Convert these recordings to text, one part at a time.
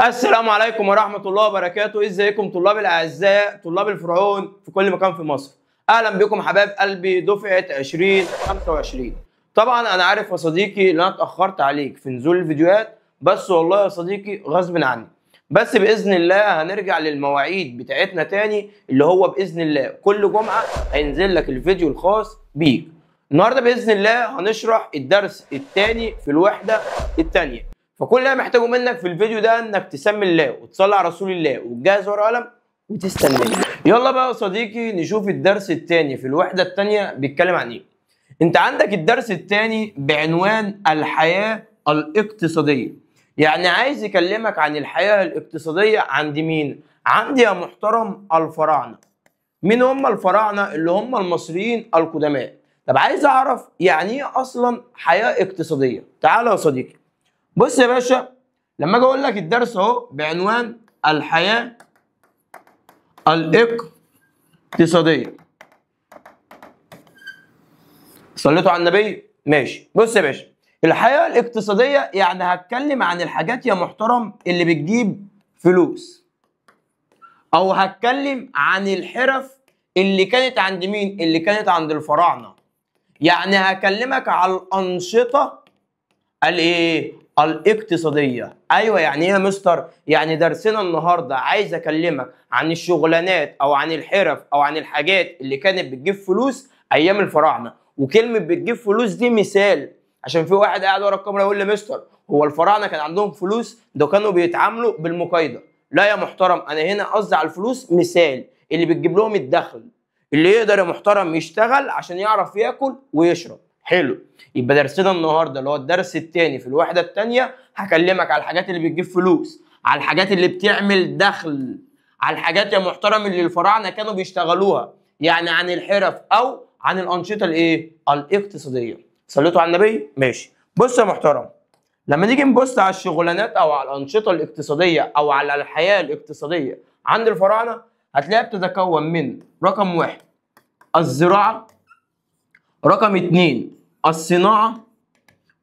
السلام عليكم ورحمة الله وبركاته. ازيكم طلاب الأعزاء، طلاب الفرعون في كل مكان في مصر. أهلا بكم حبايب قلبي دفعة 2025. طبعا أنا عارف يا صديقي إن أنا اتأخرت عليك في نزول الفيديوهات، بس والله يا صديقي غصب عني. بس بإذن الله هنرجع للمواعيد بتاعتنا تاني، اللي هو بإذن الله كل جمعة هينزل لك الفيديو الخاص بيك. النهارده بإذن الله هنشرح الدرس الثاني في الوحدة الثانية. فكل اللي انا محتاجه منك في الفيديو ده انك تسمي الله وتصلي على رسول الله وتجهز ورقه وقلم وتستناني. يلا بقى يا صديقي نشوف الدرس الثاني في الوحده الثانيه بيتكلم عن ايه. انت عندك الدرس الثاني بعنوان الحياه الاقتصاديه. يعني عايز يكلمك عن الحياه الاقتصاديه عند مين؟ عندي يا محترم الفراعنه. مين هم الفراعنه؟ اللي هم المصريين القدماء. طب عايز اعرف يعني ايه اصلا حياه اقتصاديه. تعالى يا صديقي بص يا باشا، لما اجي اقول لك الدرس اهو بعنوان الحياه الاقتصاديه. صليتوا على النبي؟ ماشي. بص يا باشا، الحياه الاقتصاديه يعني هتكلم عن الحاجات يا محترم اللي بتجيب فلوس، او هتكلم عن الحرف اللي كانت عند مين؟ اللي كانت عند الفراعنه. يعني هكلمك على الانشطه الايه؟ الاقتصاديه. ايوه، يعني ايه يا مستر؟ يعني درسنا النهارده عايز اكلمك عن الشغلانات او عن الحرف او عن الحاجات اللي كانت بتجيب فلوس ايام الفراعنه. وكلمه بتجيب فلوس دي مثال، عشان في واحد قاعد ورا الكاميرا يقول لي مستر هو الفراعنه كان عندهم فلوس؟ ده كانوا بيتعاملوا بالمقايضه. لا يا محترم، انا هنا قصدي على الفلوس مثال اللي بتجيب لهم الدخل، اللي يقدر يا محترم يشتغل عشان يعرف ياكل ويشرب. حلو، يبقى درسنا النهارده اللي هو الدرس الثاني في الوحده الثانيه هكلمك على الحاجات اللي بتجيب فلوس، على الحاجات اللي بتعمل دخل، على الحاجات يا محترم اللي الفراعنه كانوا بيشتغلوها، يعني عن الحرف او عن الانشطه الايه؟ الاقتصاديه. صليتوا على النبي؟ ماشي. بص يا محترم، لما نيجي نبص على الشغلانات او على الانشطه الاقتصاديه او على الحياه الاقتصاديه عند الفراعنه هتلاقيها بتتكون من رقم 1 الزراعه، رقم 2 الصناعة،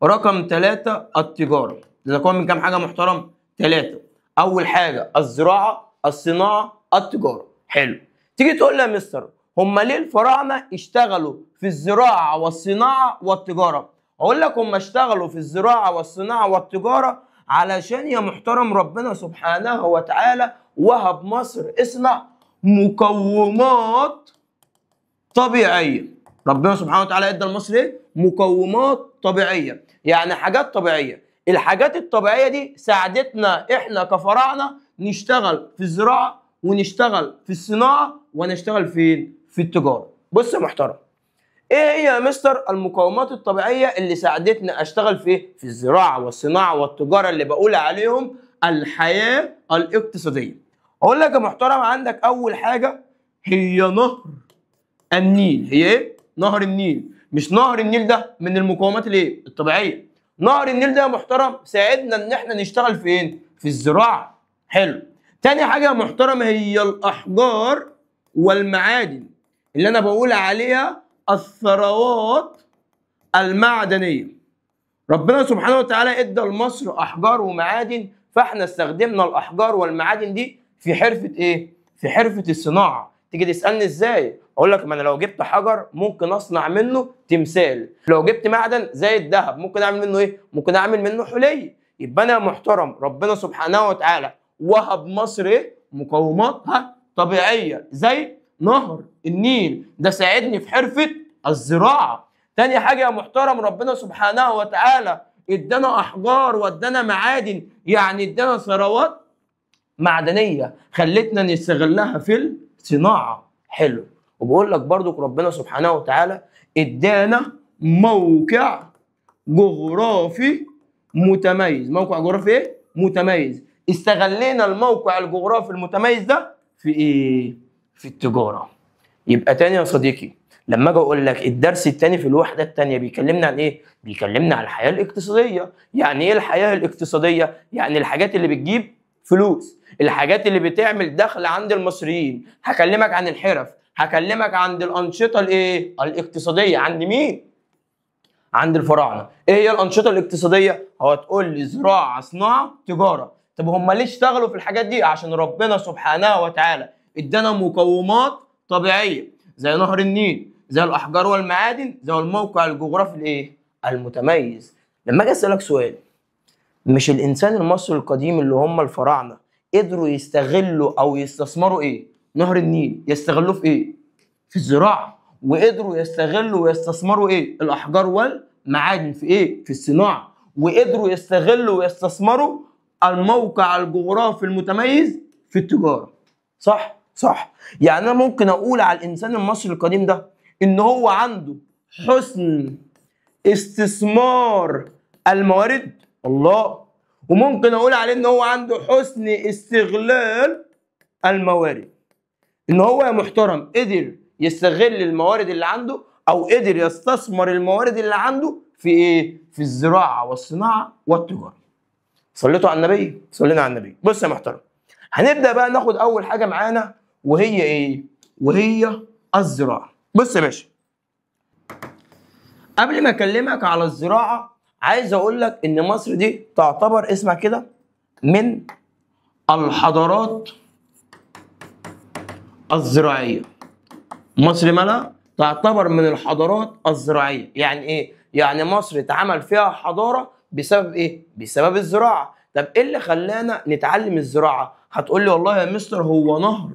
رقم 3 التجارة. تتكون من كام حاجة محترم؟ 3. أول حاجة الزراعة، الصناعة، التجارة. حلو. تيجي تقول لي يا مستر هم ليه الفراعنة اشتغلوا في الزراعة والصناعة والتجارة؟ أقول لك هم اشتغلوا في الزراعة والصناعة والتجارة علشان يا محترم ربنا سبحانه وتعالى وهب مصر اسمع مقومات طبيعية. ربنا سبحانه وتعالى ادى لمصر ايه؟ مقومات طبيعيه، يعني حاجات طبيعيه. الحاجات الطبيعيه دي ساعدتنا احنا كفراعنه نشتغل في الزراعه ونشتغل في الصناعه ونشتغل فين؟ في التجاره. بص يا محترم، ايه هي يا مستر المقومات الطبيعيه اللي ساعدتنا اشتغل في ايه؟ في الزراعه والصناعه والتجاره اللي بقول عليهم الحياه الاقتصاديه. اقول لك يا محترم عندك اول حاجه هي نهر النيل. هي ايه؟ نهر النيل. مش نهر النيل ده من المقومات الايه؟ الطبيعيه. نهر النيل ده يا محترم ساعدنا ان احنا نشتغل فين؟ في الزراعه. حلو. تاني حاجه يا محترم هي الاحجار والمعادن اللي انا بقول عليها الثروات المعدنيه. ربنا سبحانه وتعالى ادى لمصر احجار ومعادن، فاحنا استخدمنا الاحجار والمعادن دي في حرفه ايه؟ في حرفه الصناعه. تيجي تسالني ازاي؟ اقول لك ما انا لو جبت حجر ممكن اصنع منه تمثال، لو جبت معدن زي الذهب ممكن اعمل منه ايه؟ ممكن اعمل منه حلي. يبقى انا يا محترم ربنا سبحانه وتعالى وهب مصر ايه؟ مقوماتها طبيعيه زي نهر النيل، ده ساعدني في حرفه الزراعه. تاني حاجه يا محترم ربنا سبحانه وتعالى ادانا احجار وادانا معادن، يعني ادانا ثروات معدنيه خلتنا نستغلها في الصناعه. حلو. وبقول لك برضو ربنا سبحانه وتعالى ادانا موقع جغرافي متميز. موقع جغرافي ايه؟ متميز. استغلينا الموقع الجغرافي المتميز ده في ايه؟ في التجاره. يبقى تاني يا صديقي لما اجي اقول لك الدرس الثاني في الوحده الثانيه بيكلمنا عن ايه؟ بيكلمنا عن الحياه الاقتصاديه. يعني ايه الحياه الاقتصاديه؟ يعني الحاجات اللي بتجيب فلوس، الحاجات اللي بتعمل دخل عند المصريين. هكلمك عن الحرف، هكلمك عن الانشطه الايه؟ الاقتصاديه. عند مين؟ عند الفراعنه. ايه هي الانشطه الاقتصاديه؟ هتقول لي زراعه، صناعه، تجاره. طب هم ليه اشتغلوا في الحاجات دي؟ عشان ربنا سبحانه وتعالى ادانا مقومات طبيعيه زي نهر النيل، زي الاحجار والمعادن، زي الموقع الجغرافي الايه؟ المتميز. لما اجي اسالك سؤال، مش الانسان المصري القديم اللي هم الفراعنه قدروا يستغلوا او يستثمروا ايه؟ نهر النيل. يستغلوه في ايه؟ في الزراعه. وقدروا يستغلوا ويستثمروا ايه؟ الاحجار والمعادن في ايه؟ في الصناعه. وقدروا يستغلوا ويستثمروا الموقع الجغرافي المتميز في التجاره. صح؟ صح. يعني انا ممكن اقول على الانسان المصري القديم ده ان هو عنده حسن استثمار الموارد، الله، وممكن اقول عليه ان هو عنده حسن استغلال الموارد. ان هو يا محترم قدر يستغل الموارد اللي عنده او قدر يستثمر الموارد اللي عنده في ايه؟ في الزراعه والصناعه والتجاره. صليتوا على النبي؟ صلينا على النبي. بص يا محترم، هنبدا بقى ناخد اول حاجه معانا وهي ايه؟ وهي الزراعه. بص يا باشا، قبل ما اكلمك على الزراعه عايز اقول لك ان مصر دي تعتبر، اسمع كده، من الحضارات الزراعيه. مصر مالها؟ تعتبر من الحضارات الزراعيه. يعني ايه؟ يعني مصر اتعمل فيها حضاره بسبب ايه؟ بسبب الزراعه. طب ايه اللي خلانا نتعلم الزراعه؟ هتقول لي والله يا مستر هو نهر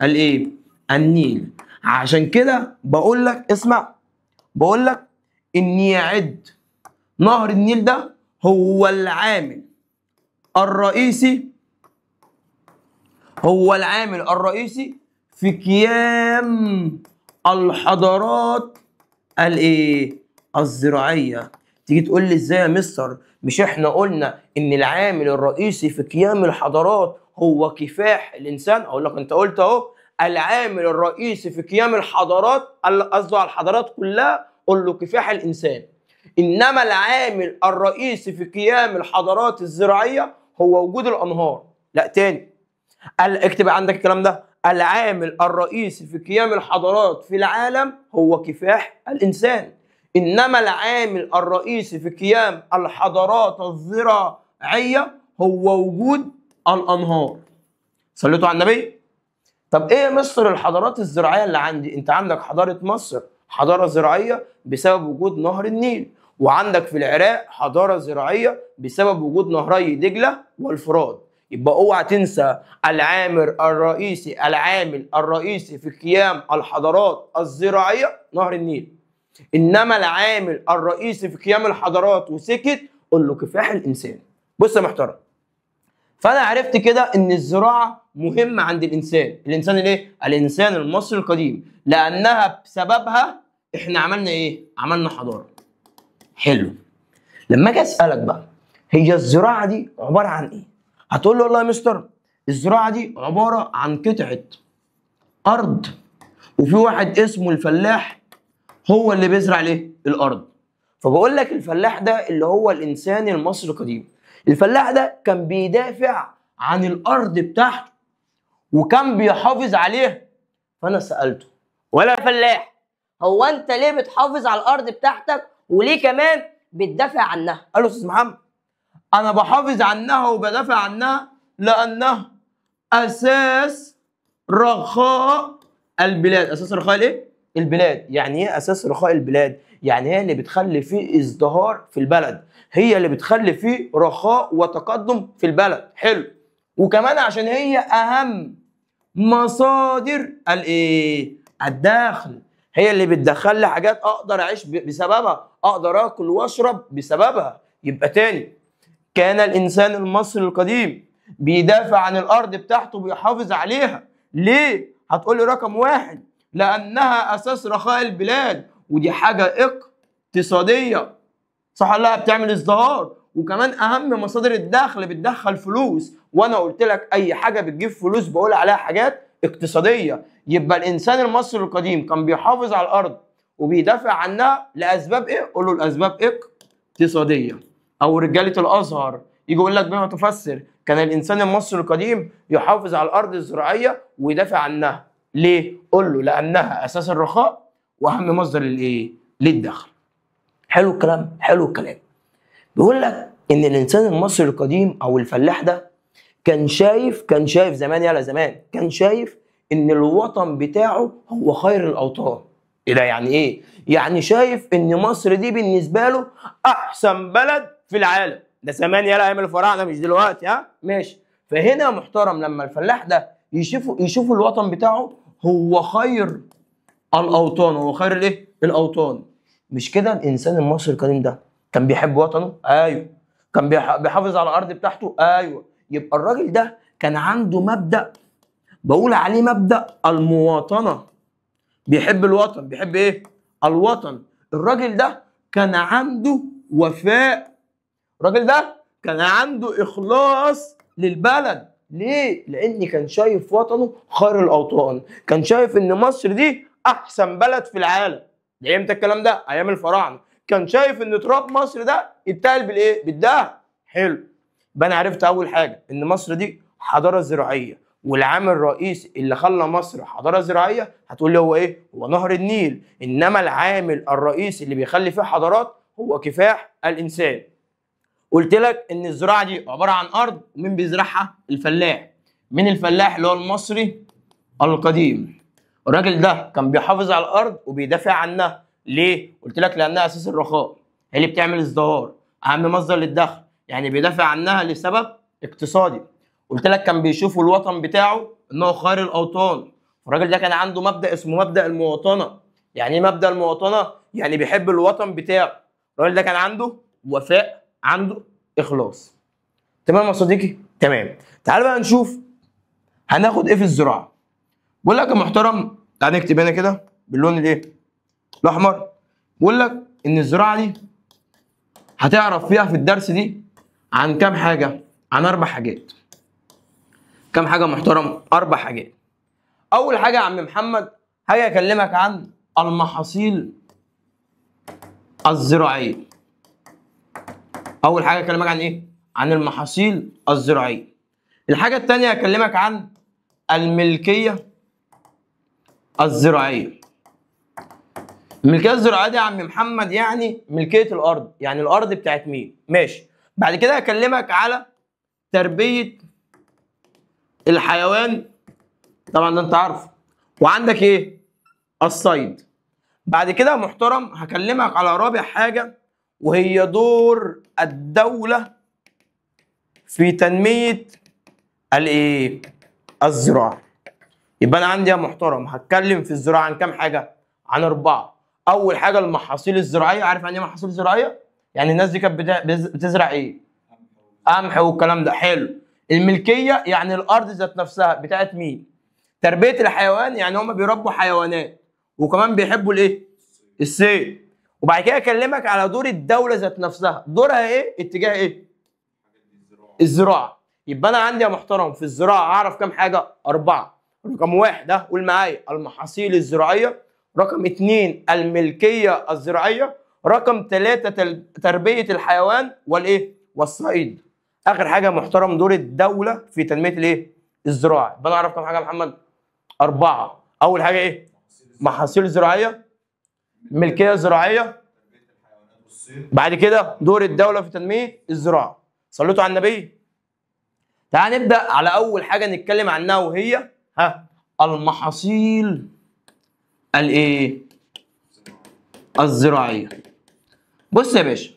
الايه؟ النيل. عشان كده بقول لك، اسمع، بقول لك اني يعد نهر النيل ده هو العامل الرئيسي، هو العامل الرئيسي في قيام الحضارات الايه؟ الزراعيه. تيجي تقول لي ازاي يا مستر؟ مش احنا قلنا ان العامل الرئيسي في قيام الحضارات هو كفاح الانسان؟ اقول لك انت قلت اهو العامل الرئيسي في قيام الحضارات، قصده على الحضارات كلها، قول له كفاح الانسان. انما العامل الرئيسي في قيام الحضارات الزراعيه هو وجود الانهار. لا تاني، اكتب عندك الكلام ده، العامل الرئيسي في قيام الحضارات في العالم هو كفاح الانسان، انما العامل الرئيسي في قيام الحضارات الزراعيه هو وجود الانهار. صليتوا على النبي؟ طب ايه يا مصر الحضارات الزراعيه اللي عندي؟ انت عندك حضاره مصر حضاره زراعيه بسبب وجود نهر النيل، وعندك في العراق حضاره زراعيه بسبب وجود نهري دجله والفرات. يبقى اوعى تنسى العامل الرئيسي في قيام الحضارات الزراعيه نهر النيل، انما العامل الرئيسي في قيام الحضارات وسكت، قول له كفاح الانسان. بص يا محترم، فانا عرفت كده ان الزراعه مهمه عند الانسان الايه؟ الانسان المصري القديم، لانها بسببها احنا عملنا ايه؟ عملنا حضاره. حلو. لما اجي اسالك بقى، هي الزراعه دي عباره عن ايه؟ هتقول له والله يا مستر الزراعه دي عباره عن قطعه ارض، وفي واحد اسمه الفلاح هو اللي بيزرع ليه؟ الارض. فبقول لك الفلاح ده اللي هو الانسان المصري القديم. الفلاح ده كان بيدافع عن الارض بتاعته وكان بيحافظ عليها. فانا سالته، ولا فلاح، هو انت ليه بتحافظ على الارض بتاعتك وليه كمان بتدافع عنها؟ قال له استاذ محمد انا بحافظ عنها وبدافع عنها لانها اساس رخاء البلاد. اساس رخاء الايه؟ البلاد. يعني ايه اساس رخاء البلاد؟ يعني هي اللي بتخلي فيه ازدهار في البلد، هي اللي بتخلي فيه رخاء وتقدم في البلد. حلو. وكمان عشان هي اهم مصادر الايه؟ الدخل. هي اللي بتدخل لي حاجات اقدر اعيش بسببها، اقدر اكل واشرب بسببها. يبقى تاني، كان الانسان المصري القديم بيدافع عن الارض بتاعته بيحافظ عليها. ليه؟ هتقول لي رقم واحد لانها اساس رخاء البلاد، ودي حاجه اقتصاديه، صح ولا لا؟ بتعمل ازدهار. وكمان اهم مصادر الدخل، بتدخل فلوس، وانا قلت لك اي حاجه بتجيب فلوس بقول عليها حاجات اقتصاديه. يبقى الانسان المصري القديم كان بيحافظ على الارض وبيدافع عنها لاسباب ايه؟ قول له الاسباب اقتصاديه. او رجاله الازهر يجي يقول لك بما تفسر كان الانسان المصري القديم يحافظ على الارض الزراعيه ويدافع عنها. ليه؟ قول له لانها اساس الرخاء واهم مصدر للايه؟ للدخل. حلو الكلام؟ حلو الكلام. بيقول لك ان الانسان المصري القديم او الفلاح ده كان شايف زمان، يلا زمان كان شايف ان الوطن بتاعه هو خير الاوطان. ايه ده يعني ايه؟ يعني شايف ان مصر دي بالنسبه له احسن بلد في العالم. ده زمان يلا ايام الفراعنه مش دلوقتي، ها ماشي. فهنا يا محترم لما الفلاح ده يشوف الوطن بتاعه هو خير الاوطان، هو خير الايه؟ الاوطان. مش كده الانسان المصري الكريم ده كان بيحب وطنه؟ ايوه. كان بيحافظ على الارض بتاعته؟ ايوه. يبقى الراجل ده كان عنده مبدأ بقول عليه مبدأ المواطنة. بيحب الوطن، بيحب ايه؟ الوطن. الراجل ده كان عنده وفاء، الراجل ده كان عنده إخلاص للبلد. ليه؟ لأن كان شايف وطنه خير الأوطان، كان شايف إن مصر دي أحسن بلد في العالم. ده إمتى الكلام ده؟ أيام الفراعنة. كان شايف إن تراب مصر ده يتقل بالإيه؟ بالدهب. حلو. يبقى أنا عرفت أول حاجة إن مصر دي حضارة زراعية، والعامل الرئيسي اللي خلى مصر حضارة زراعية هتقول لي هو إيه؟ هو نهر النيل. إنما العامل الرئيسي اللي بيخلي فيه حضارات هو كفاح الإنسان. قلت لك ان الزراعه دي عباره عن ارض، ومين بيزرعها؟ الفلاح. مين الفلاح؟ اللي هو المصري القديم. الراجل ده كان بيحافظ على الارض وبيدافع عنها. ليه؟ قلت لك لانها اساس الرخاء، هي اللي بتعمل ازدهار، اهم مصدر للدخل، يعني بيدافع عنها لسبب اقتصادي. قلت لك كان بيشوف الوطن بتاعه انه خير الاوطان. الراجل ده كان عنده مبدا اسمه مبدا المواطنه. يعني ايه مبدا المواطنه؟ يعني بيحب الوطن بتاعه. الراجل ده كان عنده وفاء، عنده اخلاص. تمام يا صديقي؟ تمام. تعال بقى نشوف هناخد ايه في الزراعه. بقول لك يا محترم، تعال نكتب هنا كده باللون الايه؟ الاحمر. بقول لك ان الزراعه دي هتعرف فيها في الدرس دي عن كام حاجه؟ عن 4 حاجات. كام حاجه محترم؟ 4 حاجات. اول حاجه يا عم محمد هاجي اكلمك عن المحاصيل الزراعيه. اول حاجه اكلمك عن ايه؟ عن المحاصيل الزراعيه. الحاجه الثانيه اكلمك عن الملكيه الزراعيه. الملكيه الزراعيه دي يا عم محمد يعني ملكيه الارض، يعني الارض بتاعت مين؟ ماشي. بعد كده اكلمك على تربيه الحيوان، طبعا ده انت عارفه. وعندك ايه؟ الصيد. بعد كده يا محترم هكلمك على رابع حاجه، وهي دور الدولة في تنمية الايه؟ الزراعة. يبقى أنا عندي يا محترم هتكلم في الزراعة عن كام حاجة؟ عن 4. أول حاجة المحاصيل الزراعية. عارف يعني إيه محاصيل زراعية؟ يعني الناس دي كانت بتزرع إيه؟ قمح والكلام ده. حلو. الملكية يعني الأرض ذات نفسها بتاعت مين؟ تربية الحيوان يعني هما بيربوا حيوانات وكمان بيحبوا الإيه؟ الصيد. وبعد كده اكلمك على دور الدوله ذات نفسها، دورها ايه؟ اتجاه ايه؟ الزراعه. يبقى انا عندي يا محترم في الزراعه اعرف كام حاجه؟ 4. رقم 1 ده قول معايا المحاصيل الزراعيه. رقم 2 الملكيه الزراعيه. رقم 3 تربيه الحيوان والايه؟ والصيد. اخر حاجه يا محترم دور الدوله في تنميه الايه؟ الزراعه. يبقى انا اعرف كام حاجه يا محمد؟ 4. اول حاجه ايه؟ محاصيل زراعيه، ملكيه زراعيه، بعد كده دور الدوله في تنميه الزراعه. صليتوا على النبي. تعال نبدا على اول حاجه نتكلم عنها، وهي المحاصيل الايه؟ الزراعيه. بص يا باشا،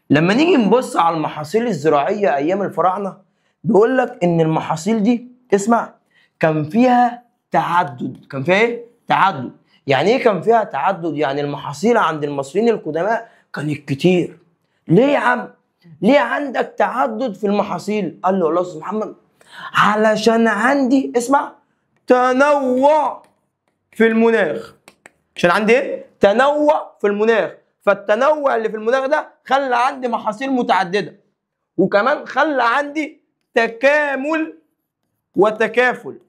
لما نيجي نبص على المحاصيل الزراعيه ايام الفراعنه بيقول لك ان المحاصيل دي اسمع كان فيها تعدد. كان فيها ايه؟ تعدد. يعني ايه كان فيها تعدد؟ يعني المحاصيل عند المصريين القدماء كانت كتير. ليه يا عم؟ ليه عندك تعدد في المحاصيل؟ قال له الله استاذ محمد علشان عندي اسمع تنوع في المناخ. عشان عندي ايه؟ تنوع في المناخ. فالتنوع اللي في المناخ ده خلى عندي محاصيل متعدده، وكمان خلى عندي تكامل وتكافل.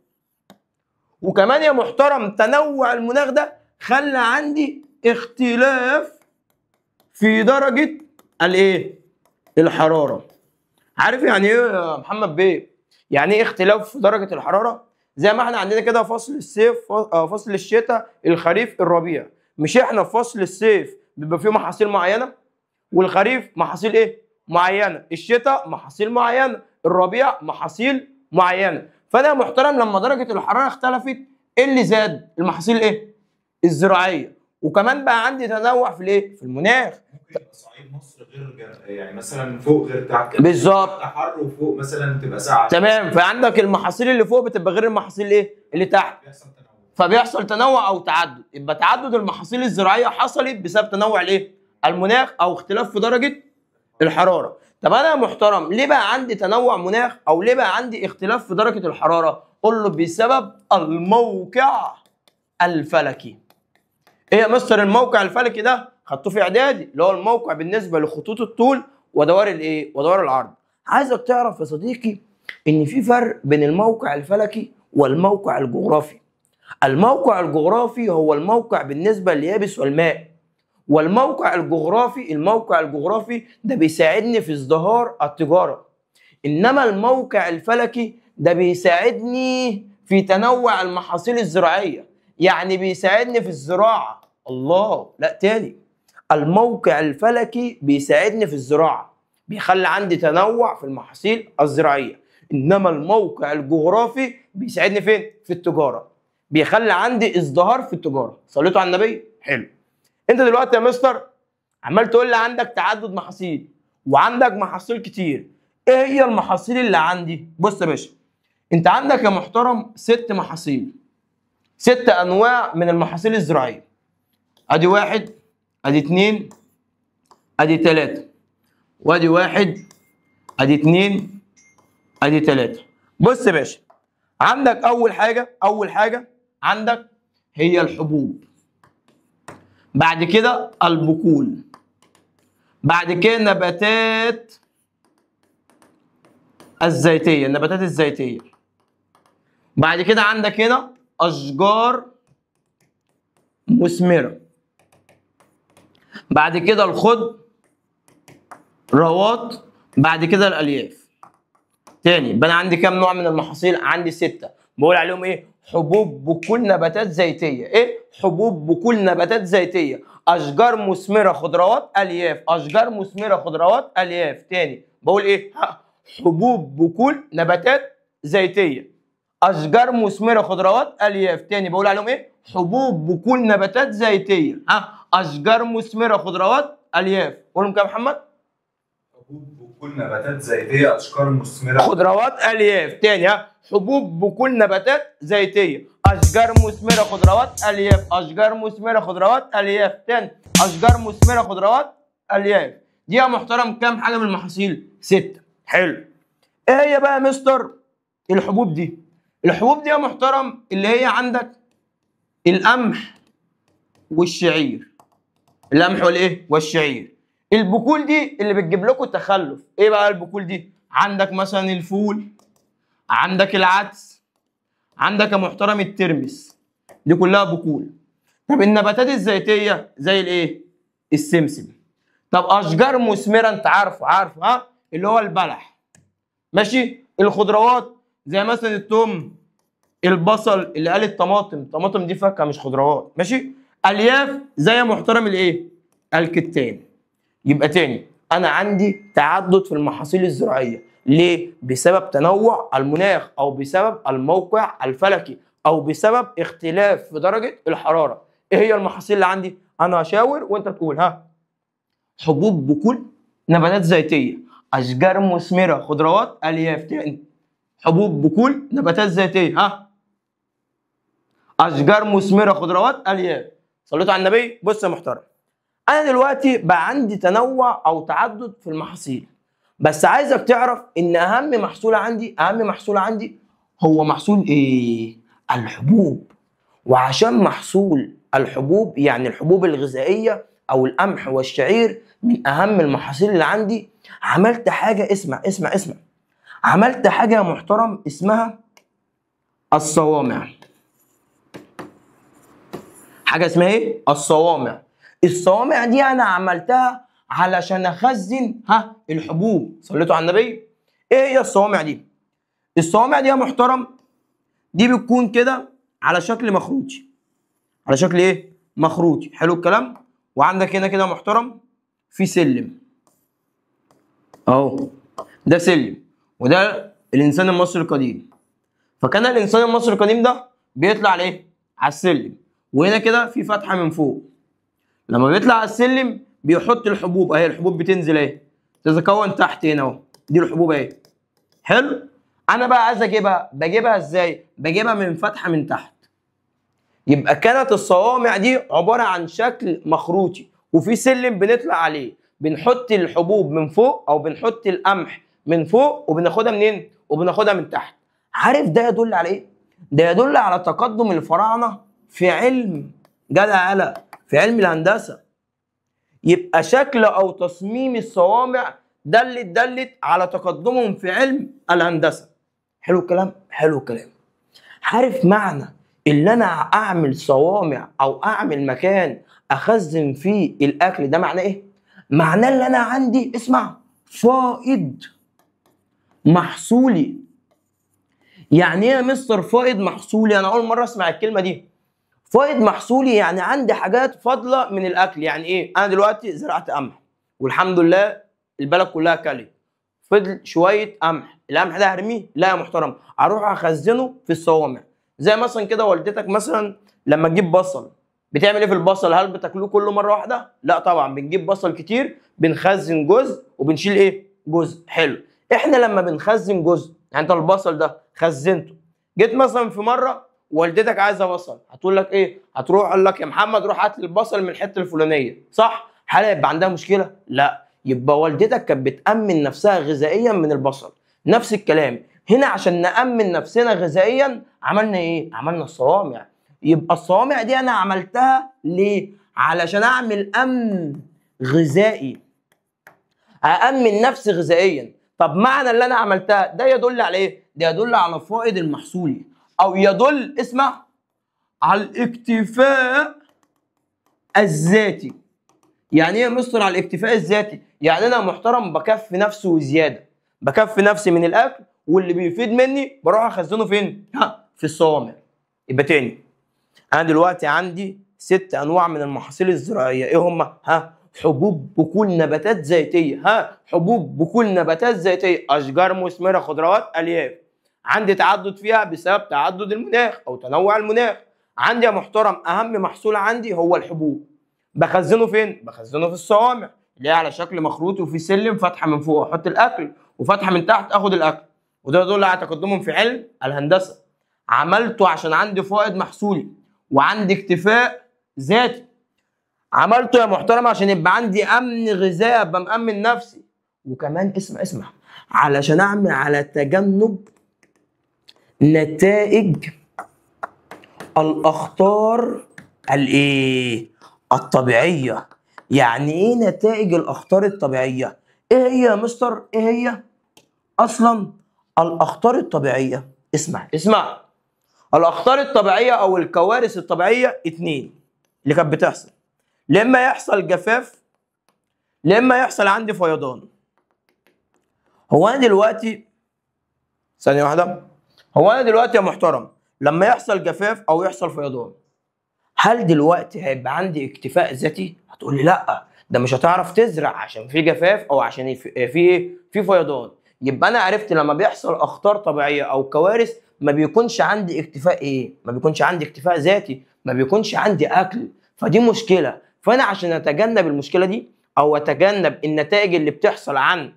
وكمان يا محترم تنوع المناخ ده خلى عندي اختلاف في درجة الايه؟ الحرارة. عارف يعني ايه يا محمد بيه؟ يعني ايه اختلاف في درجة الحرارة؟ زي ما احنا عندنا كده فصل الصيف، فصل الشتاء، الخريف، الربيع. مش احنا في فصل الصيف بيبقى فيه محاصيل معينة، والخريف محاصيل ايه؟ معينة، الشتاء محاصيل معينة، الربيع محاصيل معينه. فانا يا محترم لما درجه الحراره اختلفت، ايه اللي زاد؟ المحاصيل ايه؟ الزراعيه. وكمان بقى عندي تنوع في الايه؟ في المناخ. ممكن يبقى صعيد مصر غير يعني مثلا فوق غير تحت. بالظبط. حر وفوق مثلا تبقى ساقعه. تمام. فعندك المحاصيل اللي فوق بتبقى غير المحاصيل ايه؟ اللي تحت. بيحصل تنوع. فبيحصل تنوع او تعدد. يبقى تعدد المحاصيل الزراعيه حصلت بسبب تنوع الايه؟ المناخ او اختلاف في درجه الحراره. طب انا يا محترم ليه بقى عندي تنوع مناخ او ليه بقى عندي اختلاف في درجه الحراره؟ قول له بسبب الموقع الفلكي. ايه يا مستر الموقع الفلكي ده؟ خدته في اعدادي، اللي هو الموقع بالنسبه لخطوط الطول ودوار الايه؟ ودوار العرض. عايزك تعرف يا صديقي ان في فرق بين الموقع الفلكي والموقع الجغرافي. الموقع الجغرافي هو الموقع بالنسبه لليابس والماء، والموقع الجغرافي ده بيساعدني في ازدهار التجاره. انما الموقع الفلكي ده بيساعدني في تنوع المحاصيل الزراعيه، يعني بيساعدني في الزراعه. الله، لا تاني، الموقع الفلكي بيساعدني في الزراعه، بيخلي عندي تنوع في المحاصيل الزراعيه. انما الموقع الجغرافي بيساعدني فين؟ في التجاره، بيخلي عندي ازدهار في التجاره. صليتوا على النبي؟ حلو. انت دلوقتي يا مستر عمال تقول لي عندك تعدد محاصيل وعندك محاصيل كتير. ايه هي المحاصيل اللي عندي؟ بص يا باشا، انت عندك يا محترم 6 محاصيل، 6 انواع من المحاصيل الزراعيه. ادي 1، ادي 2، ادي 3، وادي 1، ادي 2، ادي 3. بص يا باشا، عندك اول حاجه عندك هي الحبوب، بعد كده البقول، بعد كده نباتات الزيتيه، النباتات الزيتيه، بعد كده عندك هنا اشجار مثمره، بعد كده الخضروات، بعد كده الالياف. تاني، يبقى انا عندي كام نوع من المحاصيل؟ عندي 6. بقول عليهم ايه؟ حبوب بقول نباتات زيتيه. ايه؟ حبوب بقول نباتات زيتيه، اشجار مثمره خضروات الياف، اشجار مثمره خضروات الياف. تاني بقول ايه؟ حبوب بقول نباتات زيتيه، اشجار مثمره خضروات الياف. تاني بقول عليهم ايه؟ حبوب بقول نباتات زيتيه، اشجار مثمره خضروات الياف. قولهم كده يا محمد. حبوب بقول نباتات زيتيه، اشجار مثمره خضروات الياف. تاني حبوب بقول نباتات زيتيه، اشجار مثمره خضروات الياف، اشجار مثمره خضروات الياف. تاني اشجار مثمره خضروات الياف. دي يا محترم كام حاجه من المحاصيل؟ 6. حلو. ايه هي بقى يا مستر الحبوب دي؟ الحبوب دي يا محترم اللي هي عندك القمح والشعير، القمح والايه؟ والشعير. البقول دي اللي بتجيب لكم تخلف. ايه بقى البقول دي؟ عندك مثلا الفول، عندك العدس، عندك يا محترم الترمس، دي كلها بقول. طب النباتات الزيتيه زي الايه؟ السمسم. طب اشجار مثمره انت عارفه اللي هو البلح، ماشي. الخضروات زي مثلا الثوم، البصل، اللي قال الطماطم دي فاكهه مش خضروات، ماشي. الياف زي يا محترم الايه؟ الكتان. يبقى تاني انا عندي تعدد في المحاصيل الزراعيه. ليه؟ بسبب تنوع المناخ او بسبب الموقع الفلكي او بسبب اختلاف في درجه الحراره. ايه هي المحاصيل اللي عندي؟ انا هشاور وانت تقول. حبوب بقول نباتات زيتيه، اشجار مثمره خضروات الياف. تاني حبوب بقول نباتات زيتيه، اشجار مثمره خضروات الياف. صليتوا على النبي؟ بص يا محترم، انا دلوقتي بقى عندي تنوع او تعدد في المحاصيل، بس عايزك تعرف ان اهم محصول عندي هو محصول ايه؟ الحبوب. وعشان محصول الحبوب يعني الحبوب الغذائيه او القمح والشعير من اهم المحاصيل اللي عندي، عملت حاجه اسمع عملت حاجه يا محترم اسمها الصوامع. حاجه اسمها ايه؟ الصوامع. الصوامع دي انا عملتها علشان اخزن الحبوب. صليتوا على النبي؟ ايه هي الصوامع دي؟ الصوامع دي يا محترم دي بتكون كده على شكل مخروطي، على شكل ايه؟ مخروطي. حلو الكلام. وعندك هنا كده محترم في سلم اهو، ده سلم، وده الانسان المصري القديم. فكان الانسان المصري القديم ده بيطلع على ايه؟ على السلم، وهنا كده في فتحه من فوق. لما بيطلع على السلم بيحط الحبوب اهي، الحبوب بتنزل اهي تتكون تحت هنا اهو، دي الحبوب اهي. حلو؟ انا بقى عايز اجيبها، بجيبها ازاي؟ بجيبها من فتحه من تحت. يبقى كانت الصوامع دي عباره عن شكل مخروطي، وفي سلم بنطلع عليه، بنحط الحبوب من فوق او بنحط القمح من فوق، وبناخدها منين؟ وبناخدها من تحت. عارف ده يدل على ايه؟ ده يدل على تقدم الفراعنه في علم، جدع يالا، في علم الهندسه. يبقى شكل او تصميم الصوامع دلت على تقدمهم في علم الهندسه. حلو الكلام؟ حلو الكلام. عارف معنى اللي انا اعمل صوامع او اعمل مكان اخزن فيه الاكل ده معناه ايه؟ معناه اللي انا عندي، اسمع، فائض محصولي. يعني ايه يا مستر فائض محصولي؟ انا اول مره اسمع الكلمه دي. فائض محصولي يعني عندي حاجات فاضله من الاكل. يعني ايه؟ انا دلوقتي زرعت قمح والحمد لله البلد كلها كلت، فضل شويه قمح، القمح ده هرميه؟ لا يا محترم، اروح اخزنه في الصوامع. زي مثلا كده والدتك مثلا لما تجيب بصل بتعمل ايه في البصل؟ هل بتاكلوه كله مره واحده؟ لا طبعا، بنجيب بصل كتير، بنخزن جزء وبنشيل ايه؟ جزء. حلو. احنا لما بنخزن جزء، يعني انت البصل ده خزنته، جيت مثلا في مره والدتك عايزه بصل، هتقول لك ايه؟ هتروح قال لك يا محمد روح هات لي البصل من الحته الفلانيه، صح؟ هل هيبقى عندها مشكله؟ لا. يبقى والدتك كانت بتامن نفسها غذائيا من البصل. نفس الكلام هنا، عشان نامن نفسنا غذائيا عملنا ايه؟ عملنا الصوامع. يبقى الصوامع دي انا عملتها ليه؟ علشان اعمل امن غذائي، أأمن نفسي غذائيا. طب معنى اللي انا عملتها ده يدل على ايه؟ ده يدل على الفائض المحصولي، او يدل، اسمع، على الاكتفاء الذاتي. يعني ايه يا مستر على الاكتفاء الذاتي؟ يعني انا محترم بكفي نفسي وزياده، بكفي نفسي من الاكل، واللي بيفيد مني بروح اخزنه فين؟ في الصوامع. يبقى تاني، انا دلوقتي عندي 6 انواع من المحاصيل الزراعيه، ايه هم؟ حبوب بكل نباتات زيتيه، حبوب بكل نباتات زيتيه، اشجار مثمره، خضروات، الياف. عندي تعدد فيها بسبب تعدد المناخ او تنوع المناخ. عندي يا محترم اهم محصول عندي هو الحبوب. بخزنه فين؟ بخزنه في الصوامع اللي هي على شكل مخروط، وفي سلم فتحه من فوق احط الاكل، وفتحه من تحت اخد الاكل. وده يدل على تقدمهم في علم الهندسه. عملته عشان عندي فائض محصولي وعندي اكتفاء ذاتي. عملته يا محترم عشان يبقى عندي امن غذائي، ابقى مامن نفسي. وكمان اسمع علشان اعمل على تجنب نتائج الاخطار الطبيعيه. يعني ايه نتائج الاخطار الطبيعيه؟ ايه هي يا مستر؟ ايه هي اصلا الاخطار الطبيعيه؟ اسمع الاخطار الطبيعيه او الكوارث الطبيعيه 2 اللي كانت بتحصل. لما يحصل جفاف، لما يحصل عندي فيضان. هو انا دلوقتي ثانيه واحده، هو انا دلوقتي يا محترم لما يحصل جفاف او يحصل فيضان، هل دلوقتي هيبقى عندي اكتفاء ذاتي؟ هتقول لي لا، ده مش هتعرف تزرع عشان في جفاف او عشان في ايه؟ في فيضان. يبقى انا عرفت لما بيحصل اخطار طبيعيه او كوارث ما بيكونش عندي اكتفاء ايه؟ ما بيكونش عندي اكتفاء ذاتي، ما بيكونش عندي اكل، فدي مشكله. فانا عشان اتجنب المشكله دي او اتجنب النتائج اللي بتحصل عن